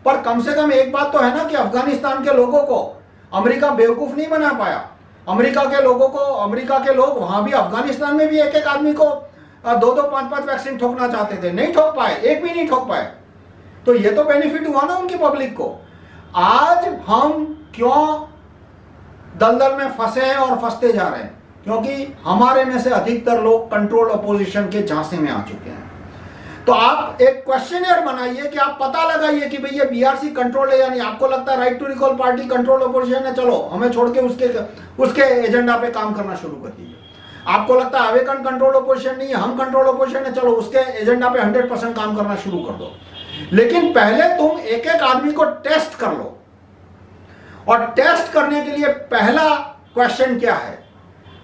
पर कम से कम एक बात तो है ना कि अफगानिस्तान के लोगों को अमेरिका बेवकूफ नहीं बना पाया। अमेरिका के लोगों को, अमेरिका के लोग वहां भी, अफगानिस्तान में भी एक एक आदमी को 2-2, 5-5 वैक्सीन ठोकना चाहते थे, नहीं ठोक पाए, एक भी नहीं ठोक पाए। तो ये तो बेनिफिट हुआ ना उनकी पब्लिक को। आज हम क्यों दलदल में फंसे हैं और फंसते जा रहे हैं? क्योंकि हमारे में से अधिकतर लोग कंट्रोल अपोजिशन के झांसे में आ चुके हैं। तो आप एक क्वेश्चनर बनाइए कि आप पता लगाइए कि भाई ये बीआरसी कंट्रोल है या नहीं। आपको लगता है right to recall party control opposition है, चलो हमें छोड़ के उसके एजेंडा पे काम करना शुरू कर दीजिए। आपको लगता है अवेकन कंट्रोल अपोजिशन नहीं है, हम कंट्रोल अपोजिशन है, चलो उसके एजेंडा पे 100% काम करना शुरू कर दो। लेकिन पहले तुम एक एक आदमी को टेस्ट कर लो, और टेस्ट करने के लिए पहला क्वेश्चन क्या है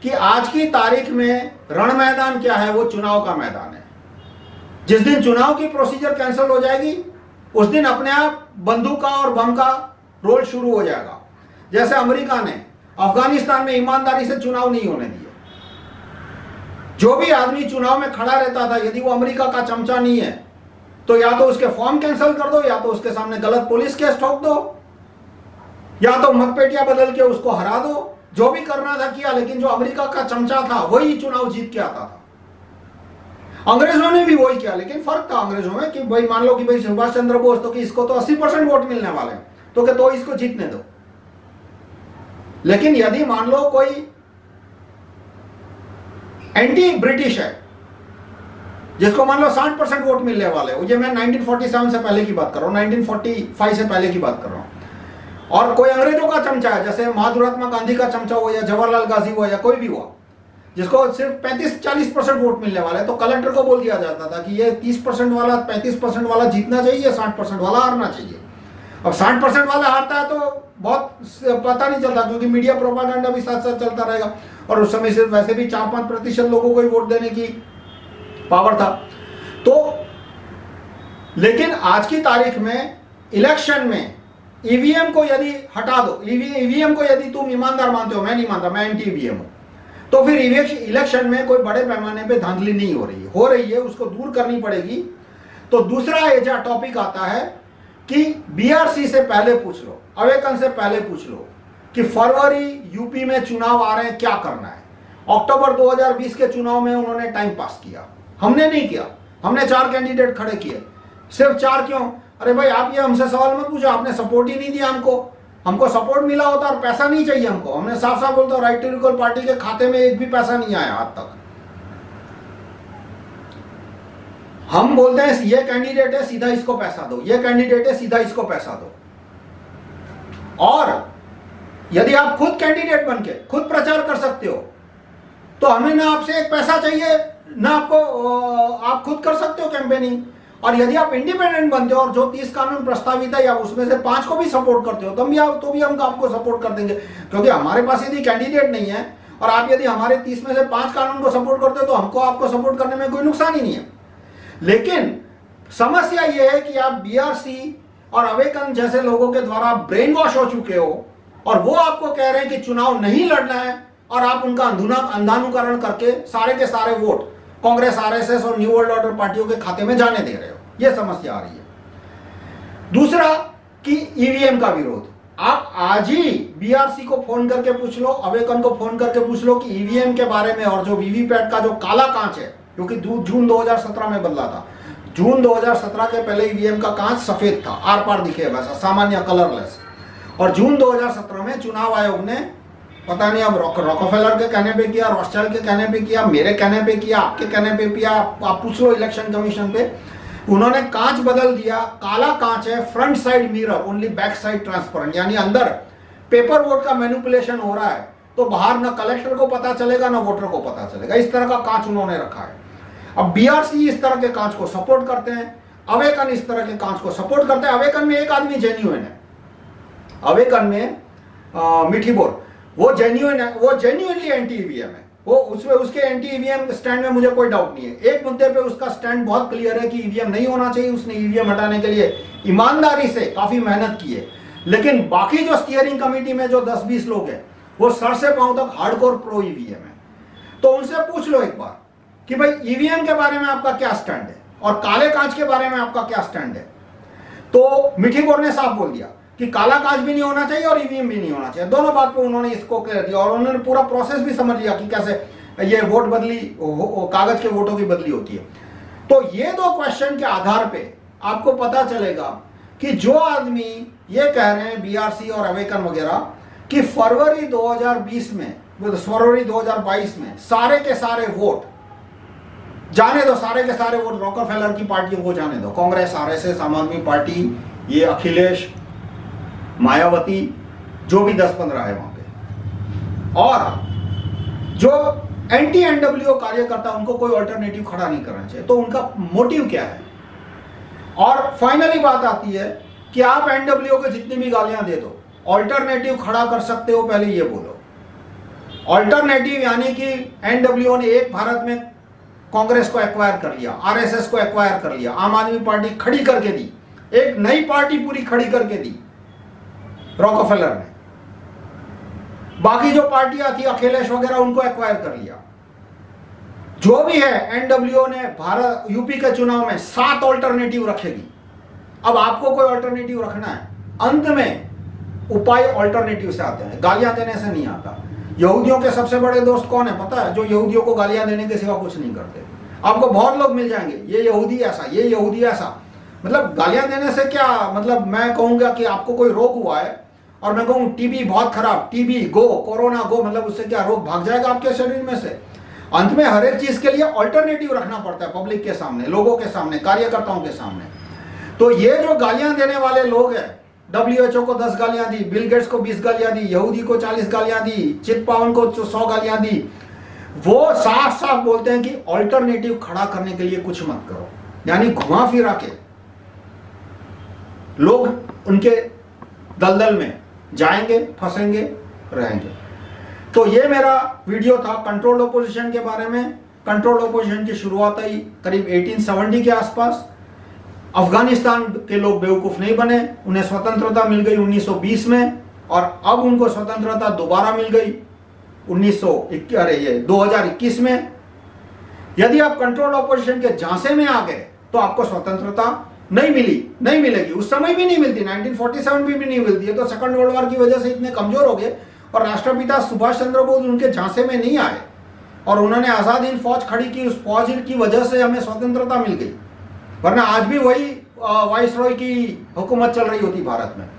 कि आज की तारीख में रण मैदान क्या है? वो चुनाव का मैदान है। जिस दिन चुनाव की प्रोसीजर कैंसिल हो जाएगी उस दिन अपने आप बंदूक का और बम का रोल शुरू हो जाएगा। जैसे अमेरिका ने अफगानिस्तान में ईमानदारी से चुनाव नहीं होने दिए। जो भी आदमी चुनाव में खड़ा रहता था, यदि वो अमेरिका का चमचा नहीं है तो या तो उसके फॉर्म कैंसिल कर दो, या तो उसके सामने गलत पुलिस केस ठोक दो, या तो मतपेटियां बदल के उसको हरा दो। जो भी करना था किया, लेकिन जो अमेरिका का चमचा था वही चुनाव जीत के आता था। अंग्रेजों ने भी वही किया, लेकिन फर्क था अंग्रेजों में कि भाई मान लो कि भाई सुभाष चंद्र बोस तो कि इसको तो 80% वोट मिलने वाले हैं, तो इसको जीतने दो। लेकिन यदि मान लो कोई एंटी ब्रिटिश है जिसको मान लो 60% वोट मिलने वाले हो, ये मैं 1947 से पहले की बात कर रहा हूं, 1945 से पहले की बात कर रहा हूं, और कोई अंग्रेजों का चमचा है, जैसे महात्मा गांधी का चमचा हो या जवाहरलाल गांधी हो या कोई भी हुआ, जिसको सिर्फ 35-40% वोट मिलने वाला है, तो कलेक्टर को बोल दिया जाता था कि ये 30% वाला, 35% वाला जीतना चाहिए, 60% वाला हारना चाहिए। अब 60% वाला हारता है तो बहुत पता नहीं चलता, क्योंकि मीडिया प्रोपागेंडा भी साथ साथ चलता रहेगा, और उस समय सिर्फ वैसे भी 4-5% लोगों को ही वोट देने की पावर था। तो लेकिन आज की तारीख में इलेक्शन में ईवीएम को यदि हटा दो, ईवीएम को यदि तुम ईमानदार मानते हो, मैं नहीं मानता, मैं एंटी ईवीएम हूं, तो फिर इलेक्शन में कोई बड़े पैमाने पे धांधली नहीं हो रही है, उसको दूर करनी पड़ेगी। तो दूसरा एजा टॉपिक आता है कि बीआरसी से पहले पूछ लो, अवेकन से पहले पूछ लो कि फरवरी यूपी में चुनाव आ रहे हैं, क्या करना है। अक्टूबर 2020 के चुनाव में उन्होंने टाइम पास किया, हमने नहीं किया। हमने 4 कैंडिडेट खड़े किए, सिर्फ 4 क्यों? अरे भाई आप ये हमसे सवाल मत पूछो, आपने सपोर्ट ही नहीं दिया हमको सपोर्ट मिला होता और पैसा नहीं चाहिए हमको। हमने साफ साफ बोलता, राइट टू रिकॉल पार्टी के खाते में एक भी पैसा नहीं आया आज तक। हम बोलते हैं ये कैंडिडेट है सीधा इसको पैसा दो, ये कैंडिडेट है सीधा इसको पैसा दो। और यदि आप खुद कैंडिडेट बन के खुद प्रचार कर सकते हो तो हमें ना आपसे एक पैसा चाहिए, ना आप खुद कर सकते हो कैंपेनिंग। और यदि आप इंडिपेंडेंट बनते हो और जो 30 कानून प्रस्तावित है या उसमें से 5 को भी सपोर्ट करते हो, तो भी हम आपको सपोर्ट कर देंगे, क्योंकि हमारे पास यदि कैंडिडेट नहीं है और आप यदि हमारे 30 में से 5 कानून को सपोर्ट करते हो तो हमको आपको सपोर्ट करने में कोई नुकसान ही नहीं है। लेकिन समस्या यह है कि आप बीआरसी और अवेकन जैसे लोगों के द्वारा ब्रेन वॉश हो चुके हो, और वो आपको कह रहे हैं कि चुनाव नहीं लड़ना है, और आप उनका अंधानुकरण करके सारे के सारे वोट कांग्रेस, आरएसएस और न्यू वर्ल्ड ऑर्डर पार्टियों के खाते में जाने दे रहे हो। यह समस्या आ रही है। दूसरा कि ईवीएम का विरोध। आप आज ही बीआरसी को फोन करके पूछ लो, अवेकन को फोन करके पूछ लो कि ईवीएम के बारे में, और जो वीवीपैट का जो काला कांच है, क्योंकि जून 2017 में बदला था। जून 2017 के पहले ईवीएम का कांच सफेद था, आर पार दिखे वैसा सामान्य कलरलेस, और जून 2017 में चुनाव आयोग ने पता नहीं अब रॉकफेलर के कहने पे किया, रॉथस्चाइल्ड के कहने पे किया, मेरे कहने पे किया, आपके कहने पे किया, आप पूछ लो इलेक्शन कमीशन पे, उन्होंने कांच बदल दिया। काला कांच है, front side mirror, only back side transparent, यानी अंदर पेपर वोट का मैनिपुलेशन हो रहा है, तो बाहर ना कलेक्टर को पता चलेगा ना वोटर को पता चलेगा। इस तरह का कांच उन्होंने रखा है। अब बीआरसी इस तरह के कांच को सपोर्ट करते हैं, अवेकन इस तरह के कांच को सपोर्ट करते हैं। अवेकन में एक आदमी जेन्युइन है, अवेकन में मीठी बोर वो जेन्युइन है, वो जेन्युइनली एंटी ईवीएम है। वो उसमें उसके एंटी ईवीएम स्टैंड में मुझे कोई डाउट नहीं है। एक मुद्दे पे उसका स्टैंड बहुत क्लियर है कि ईवीएम नहीं होना चाहिए। उसने ईवीएम हटाने के लिए ईमानदारी से काफी मेहनत की है। लेकिन बाकी जो स्टीयरिंग कमेटी में जो 10-20 लोग हैं वो सर से पांव तक हार्डकोर प्रो ईवीएम है। तो उनसे पूछ लो एक बार कि भाई ईवीएम के बारे में आपका क्या स्टैंड है और काले कांच के बारे में आपका क्या स्टैंड है। तो मीठी बोर ने साफ बोल दिया कि काला कांच भी नहीं होना चाहिए और ईवीएम भी नहीं होना चाहिए। दोनों बात पे उन्होंने इसको क्लियर दिया और उन्होंने पूरा प्रोसेस भी समझ लिया कि कैसे ये वोट बदली, कागज के वोटों की बदली होती है। तो ये दो क्वेश्चन के आधार पे आपको पता चलेगा कि जो आदमी ये कह रहे हैं बीआरसी और अवेकन वगैरह कि फरवरी 2020 में, फरवरी 2022 में सारे के सारे वोट जाने दो, सारे के सारे वोट रॉकफेलर की पार्टियों को जाने दो, कांग्रेस, आरएसएस, आम आदमी पार्टी, ये अखिलेश, मायावती, जो भी 10-15 है वहां पे, और जो एंटी एनडब्ल्यूओ कार्यकर्ता उनको कोई अल्टरनेटिव खड़ा नहीं करना चाहिए। तो उनका मोटिव क्या है? और फाइनली बात आती है कि आप एनडब्ल्यूओ को जितनी भी गालियां दे दो, अल्टरनेटिव खड़ा कर सकते हो, पहले ये बोलो। अल्टरनेटिव यानी कि एनडब्ल्यूओ ने एक भारत में कांग्रेस को एक्वायर कर लिया, आरएसएस को एक्वायर कर लिया, आम आदमी पार्टी खड़ी करके दी, एक नई पार्टी पूरी खड़ी करके दी रॉकफेलर ने। बाकी जो पार्टियां थी अखिलेश वगैरह उनको एक्वायर कर लिया। जो भी है एनडब्ल्यूओ ने भारत यूपी के चुनाव में 7 अल्टरनेटिव रखेगी। अब आपको कोई अल्टरनेटिव रखना है, अंत में उपाय अल्टरनेटिव से आते हैं, गालियां देने से नहीं आता। यहूदियों के सबसे बड़े दोस्त कौन है पता है? जो यहूदियों को गालियां देने के सिवा कुछ नहीं करते। आपको बहुत लोग मिल जाएंगे, ये यहूदी ऐसा, ये यहूदी ऐसा। मतलब गालियां देने से क्या मतलब? मैं कहूंगा कि आपको कोई रोग हुआ है और मैं कहूँ टीबी बहुत खराब, टीबी गो, कोरोना गो, मतलब उससे क्या रोग भाग जाएगा आपके शरीर में से? अंत में हर एक चीज के लिए अल्टरनेटिव रखना पड़ता है पब्लिक के सामने, लोगों के सामने, कार्यकर्ताओं के सामने। तो ये जो गालियां देने वाले लोग हैं, WHO को 10 गालियां दी, बिल गेट्स को 20 गालियां दी, यहूदी को 40 गालियां दी, चित पावन को 100 गालियां दी, वो साफ साफ बोलते हैं कि अल्टरनेटिव खड़ा करने के लिए कुछ मत करो। यानी घुमा फिरा के लोग उनके दलदल में जाएंगे, फंसेंगे, रहेंगे। तो ये मेरा वीडियो था कंट्रोल ओपोजिशन के बारे में। कंट्रोल ओपोजिशन की शुरुआत आई करीब 1870 के आसपास। अफगानिस्तान के लोग बेवकूफ नहीं बने, उन्हें स्वतंत्रता मिल गई 1920 में, और अब उनको स्वतंत्रता दोबारा मिल गई 2021 में। यदि आप कंट्रोल ऑपोजिशन के झांसे में आ गए तो आपको स्वतंत्रता नहीं मिलेगी। उस समय भी नहीं मिलती, 1947 में भी नहीं मिलती है। तो सेकंड वर्ल्ड वॉर की वजह से इतने कमजोर हो गए और राष्ट्रपिता सुभाष चंद्र बोस उनके झांसे में नहीं आए और उन्होंने आजाद हिंद फौज खड़ी की। उस फौज की वजह से हमें स्वतंत्रता मिल गई, वरना आज भी वही वाइसरॉय की हुकूमत चल रही होती भारत में।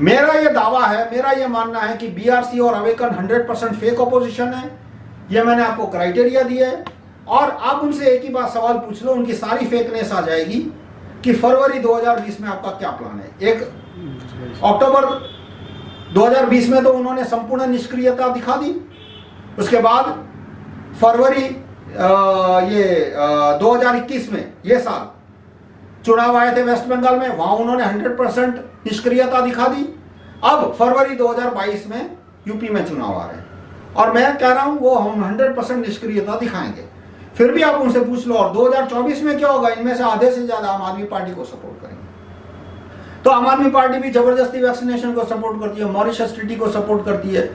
मेरा ये दावा है, मेरा ये मानना है कि बीआरसी और अवेकन 100% फेक ऑपोजिशन है। ये मैंने आपको क्राइटेरिया दिया है और आप उनसे एक ही बात सवाल पूछ लो, उनकी सारी फेकनेस आ जाएगी कि फरवरी 2020 में आपका क्या प्लान है। एक अक्टूबर 2020 में तो उन्होंने संपूर्ण निष्क्रियता दिखा दी। उसके बाद फरवरी 2021 में, ये साल चुनाव आए थे वेस्ट बंगाल में, वहां उन्होंने 100% निष्क्रियता दिखा दी। अब फरवरी 2022 में यूपी में चुनाव आ रहे हैं और मैं कह रहा हूं वो हम 100% निष्क्रियता दिखाएंगे। फिर भी आप उनसे पूछ लो। और 2024 में क्या होगा? इनमें से आधे से ज्यादा आम आदमी पार्टी को सपोर्ट करेंगे। तो आम आदमी पार्टी भी जबरदस्ती वैक्सीनेशन को सपोर्ट करती है, मॉरिशस ट्रीटी को सपोर्ट करती है,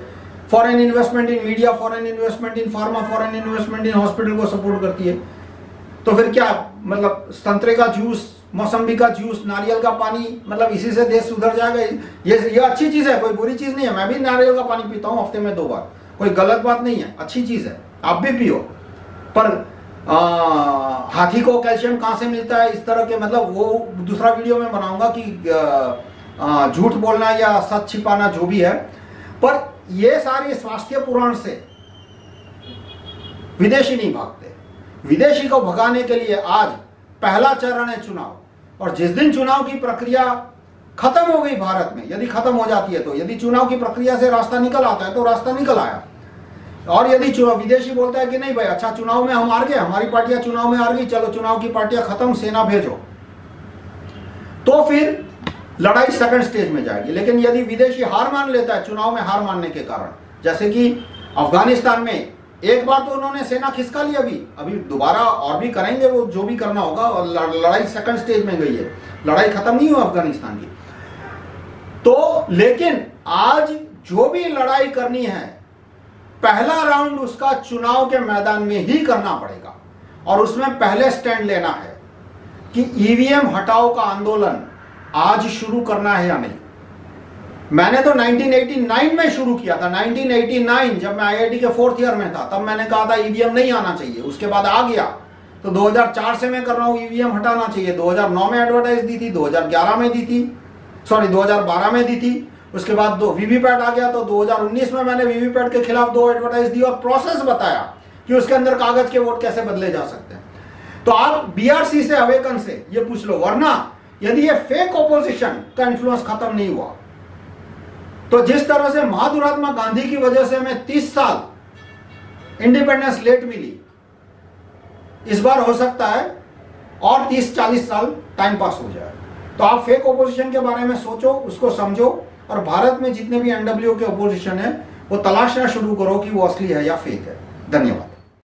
foreign investment in media, foreign investment in pharma, foreign investment in hospital को सपोर्ट करती है। तो फिर क्या मतलब संतरे का जूस, मौसम्बी का जूस, नारियल का पानी, मतलब इसी से देश सुधर जाएगा? ये अच्छी चीज है, कोई बुरी चीज नहीं है। मैं भी नारियल का पानी पीता हूँ हफ्ते में 2 बार, कोई गलत बात नहीं है, अच्छी चीज है, आप भी पियो। पर हाथी को कैल्शियम कहाँ से मिलता है, इस तरह के मतलब वो दूसरा वीडियो में बनाऊंगा कि झूठ बोलना या सच छिपाना जो भी है। पर ये सारे स्वास्थ्य पुराण से विदेशी नहीं भागते। विदेशी को भगाने के लिए आज पहला चरण है चुनाव, और जिस दिन चुनाव की प्रक्रिया खत्म हो गई भारत में, यदि खत्म हो जाती है तो। यदि चुनाव की प्रक्रिया से रास्ता निकल आता है तो रास्ता निकल आया, और यदि विदेशी बोलता है कि नहीं भाई अच्छा चुनाव में हम हार गए, हमारी पार्टियां चुनाव में हार गई, चलो चुनाव की पार्टियां खत्म, सेना भेजो, तो फिर लड़ाई सेकंड स्टेज में जाएगी। लेकिन यदि विदेशी हार मान लेता है चुनाव में हार मानने के कारण, जैसे कि अफगानिस्तान में एक बार तो उन्होंने सेना खिसका ली, अभी दोबारा और भी करेंगे वो जो भी करना होगा, और लड़ाई सेकंड स्टेज में गई है, लड़ाई खत्म नहीं हुई अफगानिस्तान की। तो लेकिन आज जो भी लड़ाई करनी है, पहला राउंड उसका चुनाव के मैदान में ही करना पड़ेगा, और उसमें पहले स्टैंड लेना है कि ईवीएम हटाओ का आंदोलन आज शुरू करना है या नहीं। मैंने तो 1989 में शुरू किया था, 1989 जब मैं आईआईटी के 4th ईयर में था, तब मैंने कहा था ईवीएम नहीं आना चाहिए। उसके बाद आ गया, तो 2004 से मैं कर रहा हूं ईवीएम हटाना चाहिए। 2009 में एडवर्टाइज दी थी, 2011 में दी थी, सॉरी 2012 में दी थी। उसके बाद वीवीपैट आ गया, तो 2019 में मैंने वीवीपैट के खिलाफ 2 एडवर्टाइज दी और प्रोसेस बताया कि उसके अंदर कागज के वोट कैसे बदले जा सकते हैं। तो आप बीआरसी से, अवेकन से ये पूछ लो, वरना यदि ये फेक ऑपोजिशन का इन्फ्लुएंस खत्म नहीं हुआ, तो जिस तरह से महात्मा गांधी की वजह से हमें 30 साल इंडिपेंडेंस लेट मिली, इस बार हो सकता है और 30-40 साल टाइम पास हो जाए। तो आप फेक ऑपोजिशन के बारे में सोचो, उसको समझो, और भारत में जितने भी एनडब्ल्यू के ऑपोजिशन है वो तलाशना शुरू करो कि वो असली है या फेक है। धन्यवाद।